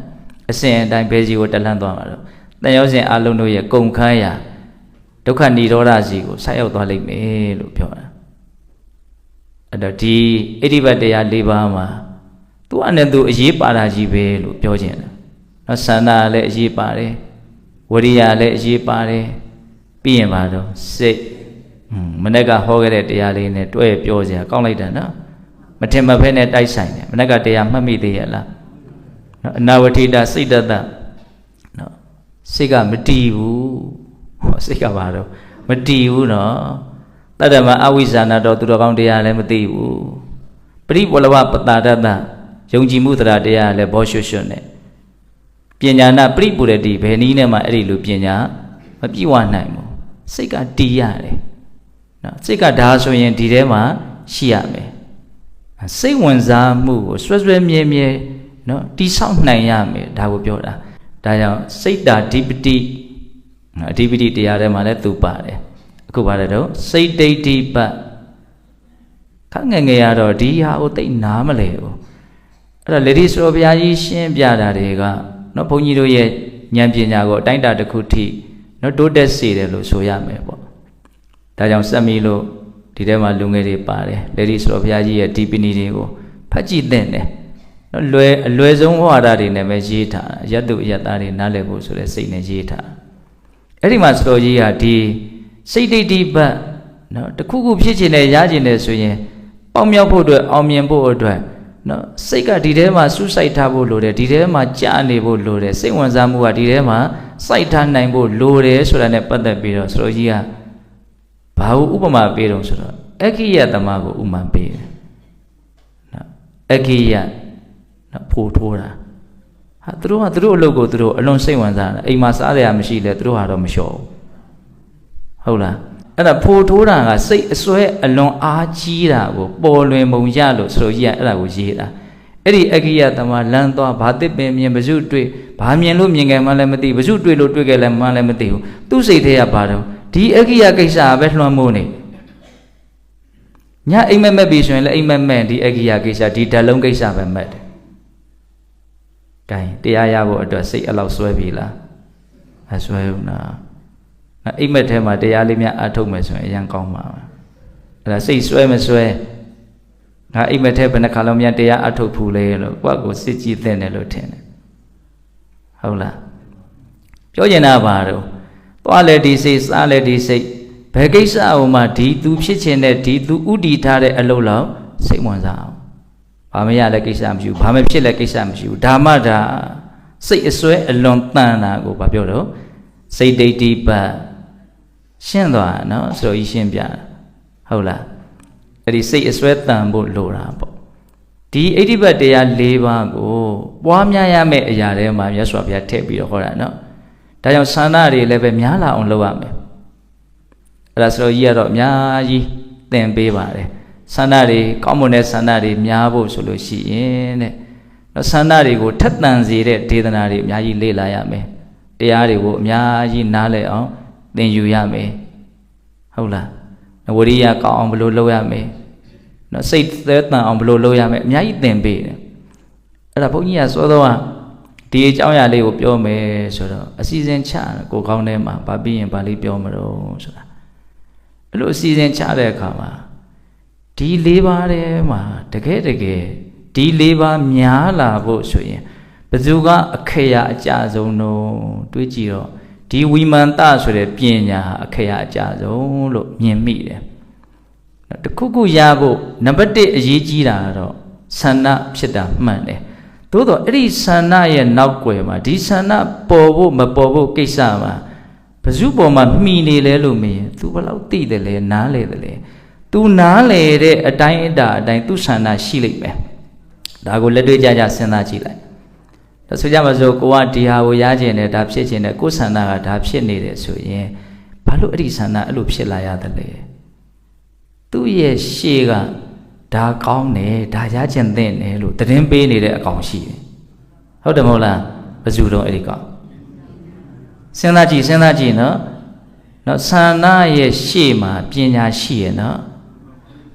အစဉ်အတိုင်းဘယ်စီကိုတက်လှမ်းသွားမှာတော့တန်ရောစဉ်အလုံးတို့ရဲ့ကုန်ခန်းရာဒုက္ခនិရောဓစီကိုဆက်ရောက်သွားလိမ့်မယ်လို့ပြောတာအဲ့တော့ဒီဣတိပတ်တရား၄ပါးမှာသူအနေနဲ့သူအရေးပါတာကြီးပဲလို့ပြောခြင်းတယ်နော်သန္တာလည်းအရေးပါတယ်ဝရိယလည်းအရေးပါတယ်ပြီးရင်ပါတော့စိတ်မနေ့ကဟောခဲ့တဲ့တရားလေးနဲ့တွဲပြောစရာကောင်းလိုက်တာနော်မထင်မဖဲနဲ့တိုက်ဆိုင်တယ်မနေ့ကတရားမှတ်မိသေးရဲ့လားနော်အနာဝဋိတာစိတ်တတနော်စိတ်ကမတည်ဘူးဟောစိတ်ကပါတော့မတည်ဘူးနော်တတ္တမအဝိဇ္ဇာနာတော့သူတော်ကောင်းတရားလည်းမသိဘူးပရိဘောလဝပတာဒတယုံကြည်မှုတရားတရားလည်းဘောရွှွှွနဲ့ပညာနာပရိပူရတိဘယ်နည်းနဲ့မှအဲ့ဒီလိုပညာမပြည့်ဝနိုင်ဘူးစိတ်ကတည်ရတယ်နော်စိတ်ကဒါဆိုရင်ဒီထဲမှာရှိရမယ်စိတ်ဝင်စားမှုကိုဆွဲဆွဲမြဲမြဲနော်တိဆောက်နိုင်ရမယ်ဒါကိုပြောတာဒါကြောင့်စိတ်တာဓိပတိနော်အဓိပတိတရားထဲမှာလည်းသူပါတယ်အခုပါတယ်တော့စိတ်ဒိဋ္ဌိပတ်ခက်ငယ်ငယ်ရတော့ဒီဟာကိုသိနားမလဲဘူးအဲ့ဒါလေဒီဆိုဘုရားကြီးရှင်းပြတာတွေကနော်ဘုန်းကြီးတို့ရဲ့ဉာဏ်ပညာကိုအတိုင်းတာတစ်ခုထိနော်တိုးတက်စေတယ်လို့ဆိုရမယ်ပေါ့ဒါကြောင့်စက်မီလို့ဒီထဲမှာလူငယ်တွေပါတယ်လေဒီဆိုဘုရားကြီးရဲ့ဒီပဏီတွေကိုဖတ်ကြည့်သင့်တယ်နော်အလွယ်ဆုံးဝါဒတွေနဲ့ပဲရေးထားရတ္တုရတ္တာတွေနားလည်ဖို့ဆိုတဲ့စိတ်နဲ့ရေးထားအဲ့ဒီမှာစတော်ကြီးကဒီစိတ်ဒိဋ္ဌိပတ်နော်တခုခုဖြစ်ချင်တယ်ရချင်တယ်ဆိုရင်ပေါက်မြောက်ဖို့အတွက်အောင်မြင်ဖို့အတွက်နော်စိတ်ကဒီထဲမှာစူးစိုက်ထားဖို့လိုတယ်ဒီထဲမှာကြာနေဖို့လိုတယ်စိတ်ဝင်စားမှုကဒီထဲမှာစိုက်ထားနိုင်ဖို့လိုတယ်ဆိုတာ ਨੇ ပတ်သက်ပြီးတော့စတော်ကြီးကဘာလို့ဥပမာပေးတော့ဆိုတော့အခိယသမားကိုဥမာပေးတယ်နော်အခိယနော်ဖိုးထိုးတာဟာသူတို့အလုပ်ကိုသူတို့အလွန်စိတ်ဝင်စားတယ်အိမ်မှာစားရမရှိလဲသူတို့ဟာတော့မလျှော့ဘူးဟုတ်လားအဲ့ဒါဖိုးထိုးတာကစိတ်အစွဲအလွန်အားကြီးတာကိုပေါ်လွင်ပုံရလို့ဆိုကြီးကအဲ့ဒါကိုရေးတာအဲ့ဒီအခိယသမားလမ်းသွားဘာတစ်ပင်မြင်ဘဇုတွေ့ဘာမြင်လို့မြင်ခဲ့မှလည်းမသိဘဇုတွေ့လို့တွေ့ခဲ့လည်းမှလည်းမသိဘူးသူ့စိတ်ထဲကဘာတော့ဒီအခိယကိစ္စပဲလွှမ်းမိုးနေညအိမ်မက်မက်ပြီဆိုရင်လည်းအိမ်မက်မက်ဒီအခိယကိစ္စဒီဓာတ်လုံးကိစ္စပဲမက်တယ်။ကဲတရားရဖို့အတွက်စိတ်အလောက်ဆွဲပြီလားမဆွဲဘူးနော်အိမ်မက်ထဲမှာတရားလေးများအထုတ်မယ်ဆိုရင်အရင်ကောင်းပါပဲအဲ့ဒါစိတ်ဆွဲမဆွဲ ငါအိမ်မက်ထဲဘယ်နှခါလုံးများတရားအထုတ်ဖူးလဲလို့ကိုယ့်ကိုစစ်ကြည့်တဲ့တယ်လို့ထင်တယ်ဟုတ်လားပြောချင်တာပါတော့သွားလဲဒီစိတ်စားလဲဒီစိတ်ဘယ်ကိစ္စအောင်မှဒီသူဖြစ်ချင်တဲ့ဒီသူဥတည်ထားတဲ့အလုပ်လောက်စိတ်ဝင်စားအောင်ဘာမရလဲကိစ္စမရှိဘူးဘာမဖြစ်လဲကိစ္စမရှိဘူးဒါမှဒါစိတ်အစွဲအလွန်တန်တာကိုဘာပြောတော့စိတ်ဒိဋ္ဌိပတ်ရှင်းသွားနော်ဆိုတော့ရှင်းပြဟုတ်လားအဲ့ဒီစိတ်အစွဲတန်ဖို့လိုတာပေါ့ဒီဣတိပတ်တရား၄ပါးကိုပွားများရမယ့်အရာတွေမှာမြတ်စွာဘုရားထည့်ပြီးတော့ဟောတာနော်ဒါကြောင့်ဆန္ဒတွေလည်းပဲများလာအောင်လုပ်ရမယ်အဲ့ဒါဆိုတော့ကြီးကတော့အများကြီးသင်ပေးပါတယ်ဆန္ဒတွေကောင်းမွန်တဲ့ဆန္ဒတွေများဖို့ဆိုလို့ရှိရင်တဲ့ဆန္ဒတွေကိုထက်သန်စေတဲ့ဒေသနာတွေအများကြီးလေ့လာရမယ်တရားတွေကိုအများကြီးနားလည်အောင်သင်ယူရမယ်ဟုတ်လားဝရိယကောင်းအောင်ဘယ်လိုလုပ်ရမလဲနော်စိတ်သက်တန်အောင်ဘယ်လိုလုပ်ရမလဲအများကြီးသင်ပေးတယ်အဲ့ဒါဘုန်းကြီးကစောစောကဒီအကြောင်းအရာလေးကိုပြောမယ်ဆိုတော့အစီအစဉ်ချကိုကောင်းထဲမှာဗာပြီးရင်ဗာလေးပြောမလို့ဆိုတာအဲ့လိုအစီအစဉ်ချတဲ့အခါမှာဒီ၄ပါးထဲမှာတကယ်ဒီ၄ပါးများလာဖို့ဆိုရင်ဘယ်သူကအခရာအကြဆုံးတော့တွေးကြည့်တော့ဒီဝိမာန်တဆိုတဲ့ပညာအခရာအကြဆုံးလို့မြင်မိတယ်တခုခုရဖို့နံပါတ်1အရေးကြီးတာကတော့ဆန္ဒဖြစ်တာမှန်တယ်သို့တော့အဲ့ဒီဆန္ဒရဲ့နောက်ွယ်မှာဒီဆန္ဒပေါ်ဖို့မပေါ်ဖို့ကိစ္စမှာဘယ်သူပေါ်မှာမှီနေလဲလို့မင်း तू ဘယ်လောက်သိတယ်လဲနားလေတယ်လဲ तू နားလေတဲ့အတိုင်းအတာအတိုင်းသူဆန္ဒရှိလိမ့်မယ်ဒါကိုလက်တွေ့ကြကြစဉ်းစားကြည့်လိုက်ဒါဆိုကြမှာဆိုကိုကဒီဟာကိုရကျင်တယ်ဒါဖြစ်ကျင်တယ်ကိုယ်ဆန္ဒကဒါဖြစ်နေတယ်ဆိုရင်ဘာလို့အဲ့ဒီဆန္ဒအဲ့လိုဖြစ်လာရတယ်လဲသူ့ရဲ့ရှေ့ကဒါကောင်းတယ်ဒါရကျင်တဲ့တယ်လို့သတင်းပေးနေတဲ့အကောင်ရှိတယ်ဟုတ်တယ်မဟုတ်လားဘယ်သူတော့အဲ့ဒီကောင်စဉ်းစားကြည့်နော်ဆန္ဒရဲ့ရှေ့မှာပညာရှိရနော်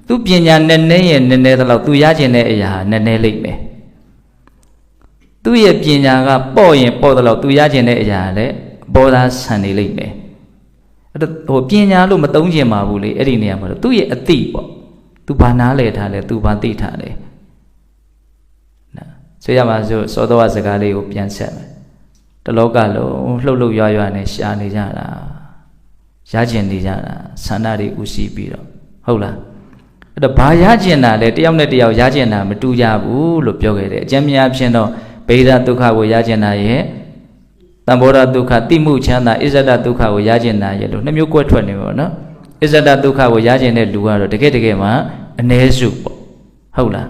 သူပညာနည်းနည်းရဲ့နည်းနည်းတလောက်သူရကျင်တဲ့အရာနည်းနည်းလိမ့်မယ်သူ့ရဲ့ပညာကပေါ့ရင်ပေါ့တော့သူရကျင်တဲ့အရာလည်းပေါ်သားဆန်နေလိမ့်မယ်အဲ့တော့ပညာလို့မသုံးကျင်ပါဘူးလေအဲ့ဒီနေရာမှာတော့သူ့ရဲ့အသိပေါ့သူဘာနားလဲထားလဲသူဘာသိထားလဲနော်ဆိုရမှာဆိုစောတော်စကားလေးကိုပြန်ဆက်မယ်တလောကလုံးလှုပ်လှုပ်ရွရွနဲ့ရှာနေကြတာရကျင်နေကြတာဆန္ဒတွေဥရှိပြီးတော့ဟုတ်လားအဲ့တော့ဘာရကျင်တာလဲတယောက်နဲ့တယောက်ရကျင်တာမတူကြဘူးလို့ပြောခဲ့တယ်အကျဉ်းများဖြင့်တော့ဗေဒဒုက္ခကိုရကျင်တာရဲ့တံဘောဓဒုက္ခတိမှုချမ်းသာအစ္ဆဒဒုက္ခကိုရကျင်တာရဲ့လို့နှစ်မျိုးကွက်ထွက်နေပါတော့နော်အစ္ဆဒဒုက္ခကိုရကျင်တဲ့လူကတော့တကယ်မှာအ ਨੇ စုပေါ့ဟုတ်လား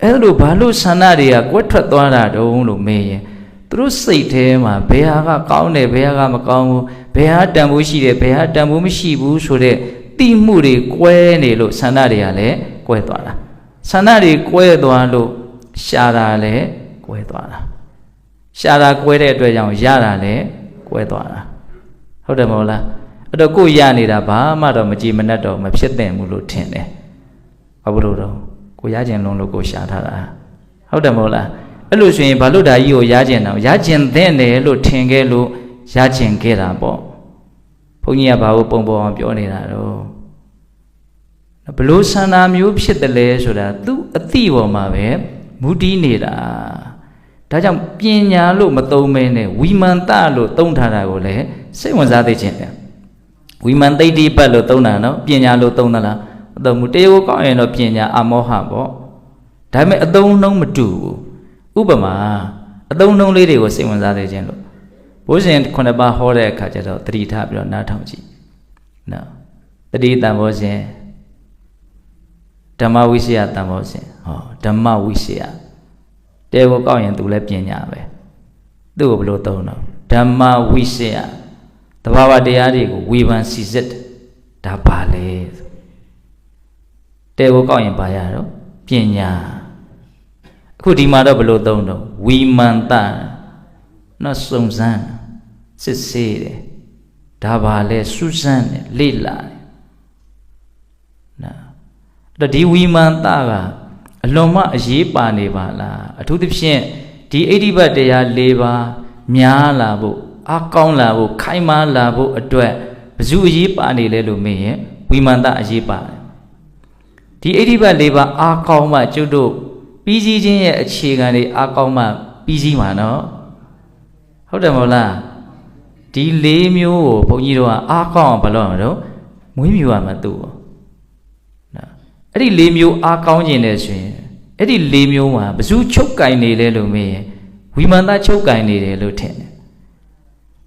အဲ့လိုဘာလို့ဆန္ဒတွေကကွက်ထွက်သွားတာတုံးလို့မေးရင်သူတို့စိတ်ထဲမှာဘယ်ဟာကကောင်းတယ်ဘယ်ဟာကမကောင်းဘူးဘယ်ဟာတန်ဖိုးရှိတယ်ဘယ်ဟာတန်ဖိုးမရှိဘူးဆိုတဲ့တိမှုတွေကွဲနေလို့ဆန္ဒတွေကလည်းကွဲသွားတာဆန္ဒတွေကွဲသွားလို့ရှာတာလည်းကွဲသွားတာရှာတာကွဲတဲ့အတွက်ကြောင့်ရတာလည်းကွဲသွားတာဟုတ်တယ်မဟုတ်လားအဲ့တော့ကိုရနေတာဘာမှတော့မကြည်မနှက်တော့မဖြစ်သင့်ဘူးလို့ထင်တယ်ဘာလို့တော့ကိုရကျင်လုံးလို့ကိုရှာထားတာဟုတ်တယ်မဟုတ်လားအဲ့လိုဆိုရင်ဘာလို့ဒါကြီးကိုရကျင်တော့ရကျင်တဲ့တယ်လို့ထင်ခဲ့လို့ရကျင်ခဲ့တာပေါ့ဘုန်းကြီးကဘာလို့ပုံပေါ်အောင်ပြောနေတာတော့ဘလို့ဆန္ဒမျိုးဖြစ်တယ်လဲဆိုတာသူအသိပေါ်မှာပဲမူတည်နေတာဒါကြောင့်ပညာလို့မသုံးမဲနဲ့ဝိမာန်တလို့သုံးထားတာကိုလည်းစိတ်ဝင်စားသိခြင်းတယ်ဝိမာန်သိဋ္ဌိပတ်လို့သုံးတာနော်ပညာလို့သုံးသလားမသုံးဘူးတေကိုကောင်းရင်တော့ပညာအမောဟပေါ့ဒါပေမဲ့အသုံးနှုံးမတူဘူးဥပမာအသုံးနှုံးလေးတွေကိုစိတ်ဝင်စားသိခြင်းလို့ဘုရားခုနှစ်ပါးဟောတဲ့အခါကျတော့တတိထားပြီးတော့နားထောင်ကြည့်နော်တတိတန်ဘောရှင်ဓမ္မဝိရှယတန်ဘောရှင်ဟောဓမ္မဝိရှယတဲကိုကောက်ရင်သူလည်းပညာပဲသူ့ကိုဘယ်လိုသုံးတော့ဓမ္မဝိရှယတဘာဝတရားတွေကိုဝေဖန်စီစစ်ဒါပါလေတဲကိုကောက်ရင်ပါရတော့ပညာအခုဒီမှာတော့ဘယ်လိုသုံးတော့ဝိမာန်တနော်စုံစမ်းစစ်ဆေးတယ်ဒါပါလေစူးစမ်းတယ်လေ့လာတယ်နော်အဲ့ဒီဝိမာန်တကအလွန်မှအရေးပါနေပါလားအထူးသဖြင့်ဒီဣတိပတ်တရား၄ပါးများလာဖို့အကောင်းလာဖို့ခိုင်မာလာဖို့အတွက်ဘယ်သူအရေးပါနေလဲလို့မေးရင်ဝိမာန်တအရေးပါတယ် ဒီဣတိပတ်၄ပါးအားကောင်းမှကျုပ်တို့ပြီးစီးခြင်းရဲ့အခြေခံတွေအားကောင်းမှပြီးစီးမှာနော်ဟုတ်တယ်မဟုတ်လားဒီ၄မျိုးကိုဘုန်းကြီးတို့ကအားကောင်းအောင်ဘာလို့ရမလို့မွေးမြူရမှာသူ့နော်အဲ့ဒီ၄မျိုးအားကောင်းခြင်းနဲ့ဆိုရင်အဲ့ဒီ၄မျိုးမှာဘယ်သူချုပ်ကင်နေလဲလို့မေးရင်ဝိမာန်တချုပ်ကင်နေတယ်လို့ထင်တယ်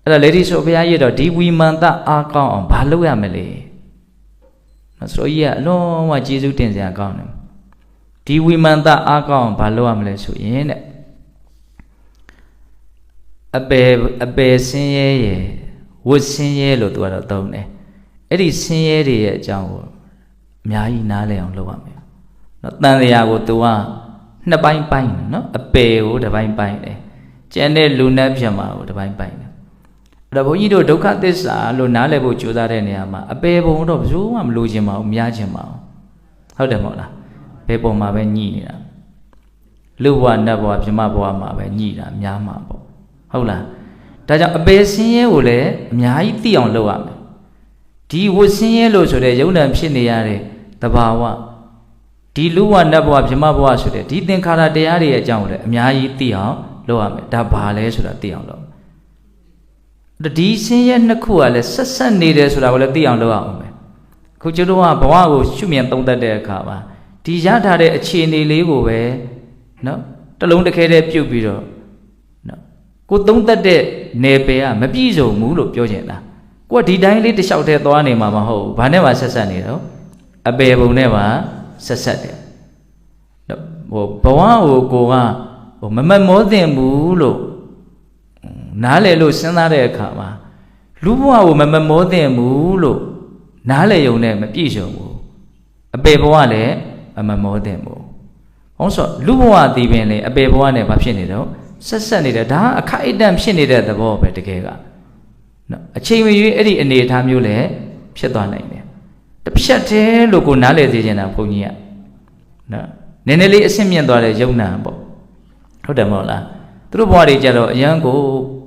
အဲ့ဒါလေဒီဆိုဘုရားရတော့ဒီဝိမာန်တအားကောင်းအောင်ဘာလုပ်ရမလဲနော်ဆိုကြီးကအလုံးဝကျေးဇူးတင်စရာကောင်းတယ်ဒီဝိမာန်တအားကောင်းအောင်ဘာလုပ်ရမလဲဆိုရင်တဲ့အပယ်ဆင်းရဲရဲ့ဝတ်ဆင်းရဲလို့သူကတော့သုံးတယ်အဲ့ဒီဆင်းရဲတွေရဲ့အကြောင်းကိုအများကြီးနားလည်အောင်လုပ်ရမယ်နော်တန်တရားကိုသူကနှစ်ပိုင်းပိုင်းနော်အပယ်ကိုတစ်ပိုင်းပိုင်းတယ်ကျန်တဲ့လူနဲ့ပြမှာကိုတစ်ပိုင်းပိုင်းတယ်အဲ့တော့ဘုန်းကြီးတို့ဒုက္ခသစ္စာလို့နားလည်ဖို့ကြိုးစားတဲ့နေရာမှာအပယ်ဘုံတော့ဘယ်သူမှမလိုချင်ပါဘူးမရချင်ပါဘူးဟုတ်တယ်မဟုတ်လားဘယ်ပုံမှာပဲညှိနေတာလူဘဝနတ်ဘဝပြမဘဝမှာပဲညှိတာများမှာပေါ့ဟုတ်လားဒါကြောင့်အပယ်ဆင်းရဲကိုလည်းအများကြီးသိအောင်လုပ်ရမယ်ဒီဝတ်ဆင်းရဲလို့ဆိုတဲ့ယုံနာဖြစ်နေရတဲ့တဘာဝဒီလူဘဝနတ်ဘဝပြမဘဝဆိုတဲ့ဒီသင်္ခါရတရားတွေရဲ့အကြောင်းကိုလည်းအများကြီးသိအောင်လုပ်ရမယ်ဒါဘာလဲဆိုတာသိအောင်လုပ်ဒီဆင်းရဲနှစ်ခုကလည်းဆက်ဆက်နေတယ်ဆိုတာကိုလည်းသိအောင်လုပ်ရအောင်ပဲခုကျတို့ကဘဝကိုရှုမြင်သုံးသပ်တဲ့အခါမှာဒီရထားတဲ့အခြေအနေလေးကိုပဲနော်တလုံးတစ်ခဲတည်းပြုတ်ပြီးတော့နော်ကိုသုံးသပ်တဲ့နယ်ပယ်ကမပြည့်စုံဘူးလို့ပြောချင်တာကိုကဒီတိုင်းလေးတစ်လျှောက်တည်းသွားနေမှာမဟုတ်ဘူးဘာနဲ့မှဆက်ဆက်နေတော့အပယ်ပုံနဲ့မှဆက်ဆက်တယ်ဟိုဘဝကိုကိုကဟိုမမမောသင့်ဘူးလို့နားလည်လို့စဉ်းစားတဲ့အခါမှာလူဘဝကိုမမောသင့်ဘူးလို့နားလည်ုံနဲ့မပြည့်စုံဘူးအပေဘဝလည်းမမောသင့်ဘူးဟောဆိုလူဘဝတည်ပင်လေအပေဘဝနဲ့ဘာဖြစ်နေတော့ဆက်ဆက်နေတယ်ဒါအခိုက်အတန့်ဖြစ်နေတဲ့သဘောပဲတကယ်ကနော်အချိန်မရွေးအဲ့ဒီအနေအထားမျိုးလည်းဖြစ်သွားနိုင်တယ်တစ်ဖြတ်တည်းလို့ကိုနားလည်စေချင်တာဘုန်းကြီးကနော်နည်းနည်းလေးအဆင့်မြင့်သွားတဲ့ယုံနာပေါ့ဟုတ်တယ်မဟုတ်လားသူတို့ဘဝတွေကြတော့အရန်ကို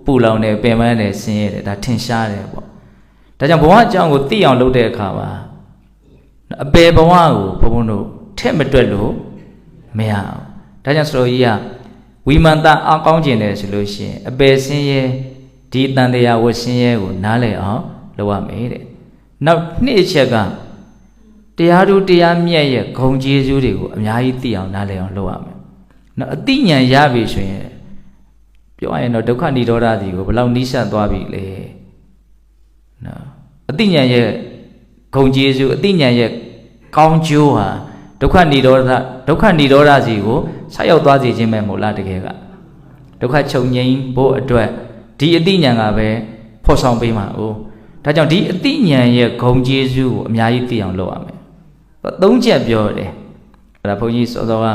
ပူလောင်တယ်ပင်ပန်းတယ်ဆင်းရဲတယ်ဒါထင်ရှားတယ်ပေါ့ဒါကြောင့်ဘဝအကြောင်းကိုသိအောင်လုပ်တဲ့အခါမှာအပေဘဝကိုဘုန်းဘုန်းတို့ထက်မတွက်လို့မရအောင်ဒါကြောင့်ဆိုလိုကြီးကဝိမာန်တအကောင်းကျင်တယ်ဆိုလို့ရှိရင်အပေဆင်းရဲဒီတန်တရားဝတ်ဆင်းရဲကိုနားလည်အောင်လုပ်ရမယ်တဲ့နောက်နှစ်အချက်ကတရားသူတရားမြတ်ရဲ့ဂုဏ်ကျေးဇူးတွေကိုအများကြီးသိအောင်နားလည်အောင်လုပ်ရမယ်နော်အသိဉာဏ်ရပြီဆိုရင်ပြောရရင်တော့ဒုက္ခនិရောဓစီကိုဘယ်လောက်နီးစပ်သွားပြီလဲနော်အသိဉာဏ်ရဲ့ဂုဏ်ကျေးဇူးအသိဉာဏ်ရဲ့ကောင်းကျိုးဟာဒုက္ခនិရောဓစီကိုဆက်ရောက်သွားစေခြင်းပဲမို့လားတကယ်ကဒုက္ခချုပ်ငြိမ်းဖို့အတွက်ဒီအသိဉာဏ်ကပဲဖော်ဆောင်ပေးမှာ哦ဒါကြောင့်ဒီအသိဉာဏ်ရဲ့ဂုဏ်ကျေးဇူးကိုအများကြီးသိအောင်လုပ်ရမယ်သုံးချက်ပြောတယ်အဲ့ဒါဘုန်းကြီးစောစောက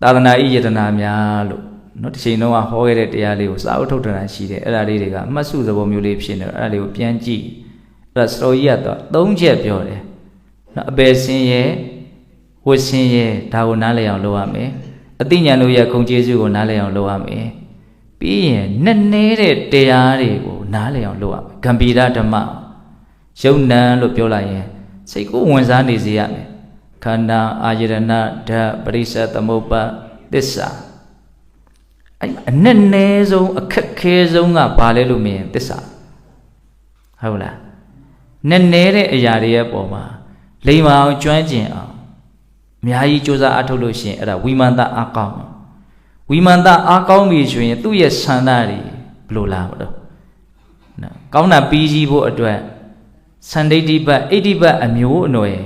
သာသနာ့ယတနာများလို့နော်တစ်ချိန်လုံးကဟောခဲ့တဲ့တရားလေးကိုစာအုပ်ထုတ်ထားတာရှိတယ်အဲ့ဒါလေးတွေကအမှတ်စုသဘောမျိုးလေးဖြစ်နေတော့အဲ့ဒါလေးကိုပြန်ကြည့်အဲ့ဒါစတော်ကြီးကတော့သုံးချက်ပြောတယ်နော်အပယ်ဆင်းရဲဝတ်ဆင်းရဲဒါကိုနားလည်အောင်လုပ်ရမယ်အသိဉာဏ်တို့ရဲ့ဂုဏ်ကျေးဇူးကိုနားလည်အောင်လုပ်ရမယ်ပြီးရင်နဲ့နေတဲ့တရားတွေကိုနားလည်အောင်လုပ်ရမယ်ဂံဗီရဓမ္မယုံနံလို့ပြောလိုက်ရင်စိတ်ကိုဝင်စားနေစေရမယ်ခန္ဓာအာယတနာဓာတ်ပရိစ္ဆေသမုပ္ပါသစ္စာအဲ့အနဲ့နဲဆုံးအခက်ခဲဆုံးကဘာလဲလို့မြင်သစ္စာဟုတ်လားနဲ့နဲတဲ့အရာတွေရဲ့ပုံမှာလိမ္မာအောင်ကျွမ်းကျင်အောင်အများကြီးကြိုးစားအထုတ်လို့ရှိရင်အဲ့ဒါဝိမာန်တအားကောင်းဝိမာန်တအားကောင်းပြီဆိုရင်သူ့ရဲ့ဆန္ဒတွေဘယ်လိုလာမလို့နော်ကောင်းတာပြီးကြီးဖို့အတွက်စန္ဒိဋ္ဌိပတ်ဣဋ္ဌိပတ်အမျိုးအနွယ်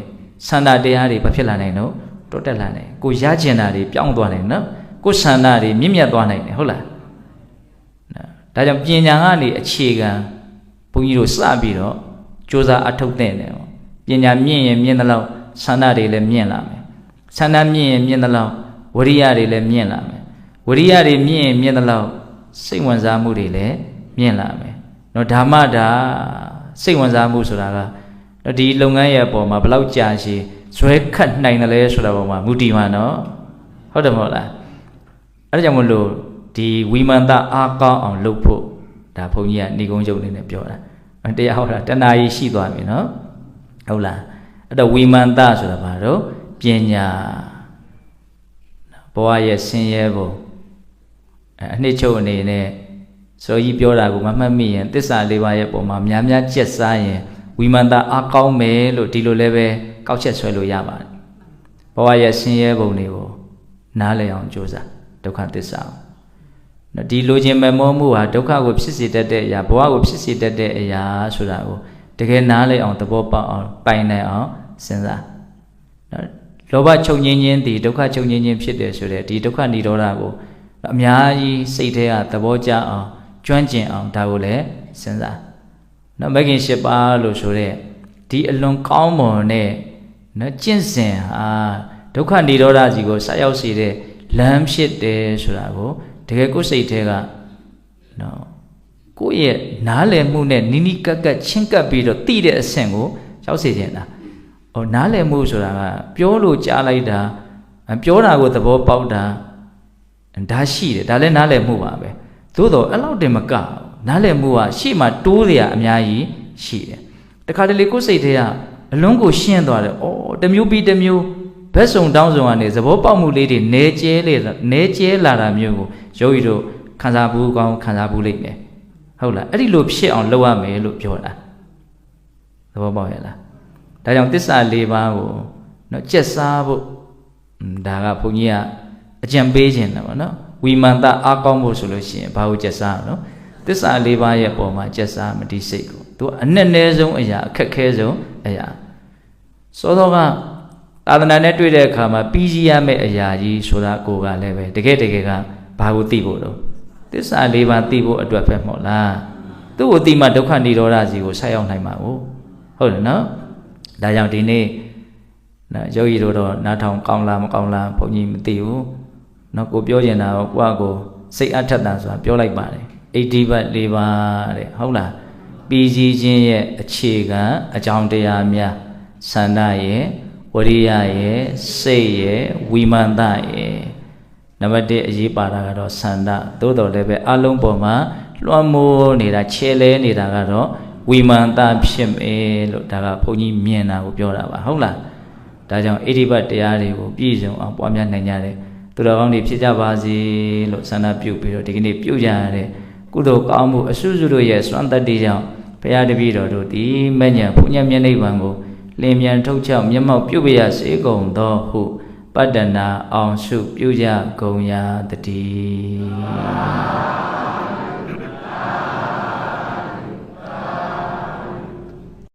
ဆန္ဒတရားတွေဘာဖြစ်လာနိုင်တော့တိုးတက်လာနိုင်ကိုရကျင်တာတွေပြောင်းသွားနိုင်နော်ကိုဆန္ဒတွေမြင့်မြတ်သွားနိုင်တယ်ဟုတ်လားဒါကြောင့်ပညာကနေအခြေခံဘုန်းကြီးတို့စပြီးတော့ကြိုးစားအထုတ်တဲ့တယ်ပညာမြင့်ရင်မြင့်သလောက်ဆန္ဒတွေလည်းမြင့်လာမယ်ဆန္ဒမြင့်ရင်မြင့်သလောက်ဝရိယတွေလည်းမြင့်လာမယ်ဝရိယတွေမြင့်ရင်မြင့်သလောက်စိတ်ဝင်စားမှုတွေလည်းမြင့်လာမယ်နော်ဓမ္မတာစိတ်ဝင်စားမှုဆိုတာကဒီလုပ်ငန်းရဲ့အပေါ်မှာဘယ်လောက်ကြာရှည်ဇွဲခတ်နိုင်တယ်လဲဆိုတာပေါ်မှာမူတည်မှာနော်ဟုတ်တယ်မဟုတ်လားအဲ့ဒါကြောင့်မလို့ဒီဝိမာန်တအားကောင်းအောင်လုပ်ဖို့ဒါဘုန်းကြီးကနေကုန်းချုပ်နေနဲ့ပြောတာတရားဟောတာတဏှာကြီးရှိသွားပြီနော်ဟုတ်လား အဲ့တော့ဝိမာန်တဆိုတာဘာလို့ပညာဘဝရဲ့ဆင်းရဲပုံအနှစ်ချုပ်အနေနဲ့ဆိုကြီးပြောတာကိုမမှတ်မိရင်သစ္စာလေးပါးရဲ့ပုံမှာများများကျက်စားရင်ဝိမာန်တအားကောင်းမယ်လို့ဒီလိုလည်းပဲကောက်ချက်ဆွဲလို့ရပါတယ်ဘဝရဲ့ဆင်းရဲပုံတွေကိုနားလည်အောင်ကြိုးစားဒုက္ခသစ္စာဒီလိုခြင်းမမောမှုဟာဒုက္ခကိုဖြစ်စေတတ်တဲ့အရာဘဝကိုဖြစ်စေတတ်တဲ့အရာဆိုတာကိုတကယ်နားလည်အောင်သဘောပေါက်အောင်ပိုင်နိုင်အောင်စဉ်းစားလောဘချုပ်ငြင်းခြင်းဒီဒုက္ခချုပ်ငြင်းခြင်းဖြစ်တယ်ဆိုတဲ့ဒီဒုက္ခនិရောဓကိုအများကြီးစိတ်ထဲကသဘောကျအောင်ကျွမ်းကျင်အောင်ဒါကိုလည်းစဉ်းစားမဂ္ဂင်၈ပါးလို့ဆိုတဲ့ဒီအလွန်ကောင်းမွန်တဲ့ကျင့်စဉ်ဟာဒုက္ခនិရောဓကြီးကိုဆက်ရောက်စေတဲ့လမ်းဖြစ်တယ်ဆိုတာကိုတကယ်ကိုယ်စိတ်ထဲကကိုယ့်ရဲ့နားလည်မှုနဲ့နီးနီးကပ်ကပ်ချင်းကပ်ပြီးတော့သိတဲ့အဆင့်ကိုရောက်စေချင်တာနားလည်မှုဆိုတာကပြောလို့ကြားလိုက်တာပြောတာကိုသဘောပေါက်တာဒါရှိတယ်ဒါလည်းနားလည်မှုပါပဲသို့တော့အဲ့လောက်တင်မကနားလည်မှုကရှေ့မှာတိုးစရာအများကြီးရှိတယ်တခါတလေကိုယ်စိတ်ထဲကအလုံးကိုရှင်းသွားတယ်တမျိုးပြီးတမျိုးဘက်စုံတောင်းစုံကနေသဘောပေါက်မှုလေးတွေနေကျဲလာတာမျိုးကိုယောဂီတို့ခံစားဘူးကောင်းခံစားဘူးလိမ့်မယ်ဟုတ်လားအဲ့ဒီလိုဖြစ်အောင်လုပ်ရမယ်လို့ပြောတာသဘောပေါက်ရဲ့လားဒါကြောင့်သစ္စာ၄ပါးကိုကျက်စားဖို့ဒါကဘုန်းကြီးကအကြံပေးခြင်းတယ်ဗောနော်ဝိမာန်တအားကောင်းဖို့ဆိုလို့ရှိရင်ဘာကိုကျက်စားအောင်နော်သစ္စာ၄ပါးရဲ့ပုံမှာကျက်စားမတိစိတ်ကိုသူအနဲ့နဲဆုံးအရာအခက်ခဲဆုံးအရာစောစောကသာသနာနဲ့တွေ့တဲ့အခါမှာပြီးစီးရမယ့်အရာကြီးဆိုတာကိုကလည်းပဲတကယ်ကဘာကိုသိဖို့တော့သစ္စာ၄ပါးသိဖို့အတွက်ပဲမဟုတ်လားသူ့ကိုသိမှဒုက္ခនិရောဓစီကိုဆက်ရောက်နိုင်မှာဟုတ်တယ်နော်ဒါကြောင့်ဒီနေ့ယောဂီတို့တော့နားထောင်ကောင်းလားမကောင်းလားဘုန်းကြီးမသိဘူးကိုပြောကျင်တာကိုစိတ်အထက်တာဆိုတာပြောလိုက်ပါတယ်အိဋ္ဌိပတ်၄ပါးတဲ့ဟုတ်လားပြီးစီးခြင်းရဲ့အခြေခံအကြောင်းတရားများဆန္ဒရဲ့ဝရိယရဲ့စိတ်ရဲ့ဝိမာန်တရဲ့နံပါတ်1အရေးပါတာကတော့ဆန္ဒသို့တော်လည်းပဲအလုံးပေါ်မှာလွှမ်းမိုးနေတာခြေလဲနေတာကတော့ဝိမာန်တဖြစ်မယ်လို့ဒါကဘုန်းကြီးမြင်တာကိုပြောတာပါဟုတ်လားဒါကြောင့်ဣတိပတ်တရားတွေကိုပြည့်စုံအောင်ပွားများနိုင်ကြတယ်သူတော်ကောင်းတွေဖြစ်ကြပါစေလို့ဆန္ဒပြုပြီးတော့ဒီကနေ့ပြုကြရတဲ့ကုသိုလ်ကောင်းမှုအစွစုတို့ရဲ့စွမ်းတတ္တိကြောင့်ဘုရားတပည့်တော်တို့ဒီမဉ္ဇဉ်ဘုညမျက်နှိပ်ပံကိုလင်းမြန်ထုတ်ချောက်မျက်မှောက်ပြုပြရစေကုန်သောဟုပတ္တနာအောင်စုပြုကြကုန်ရာတည်း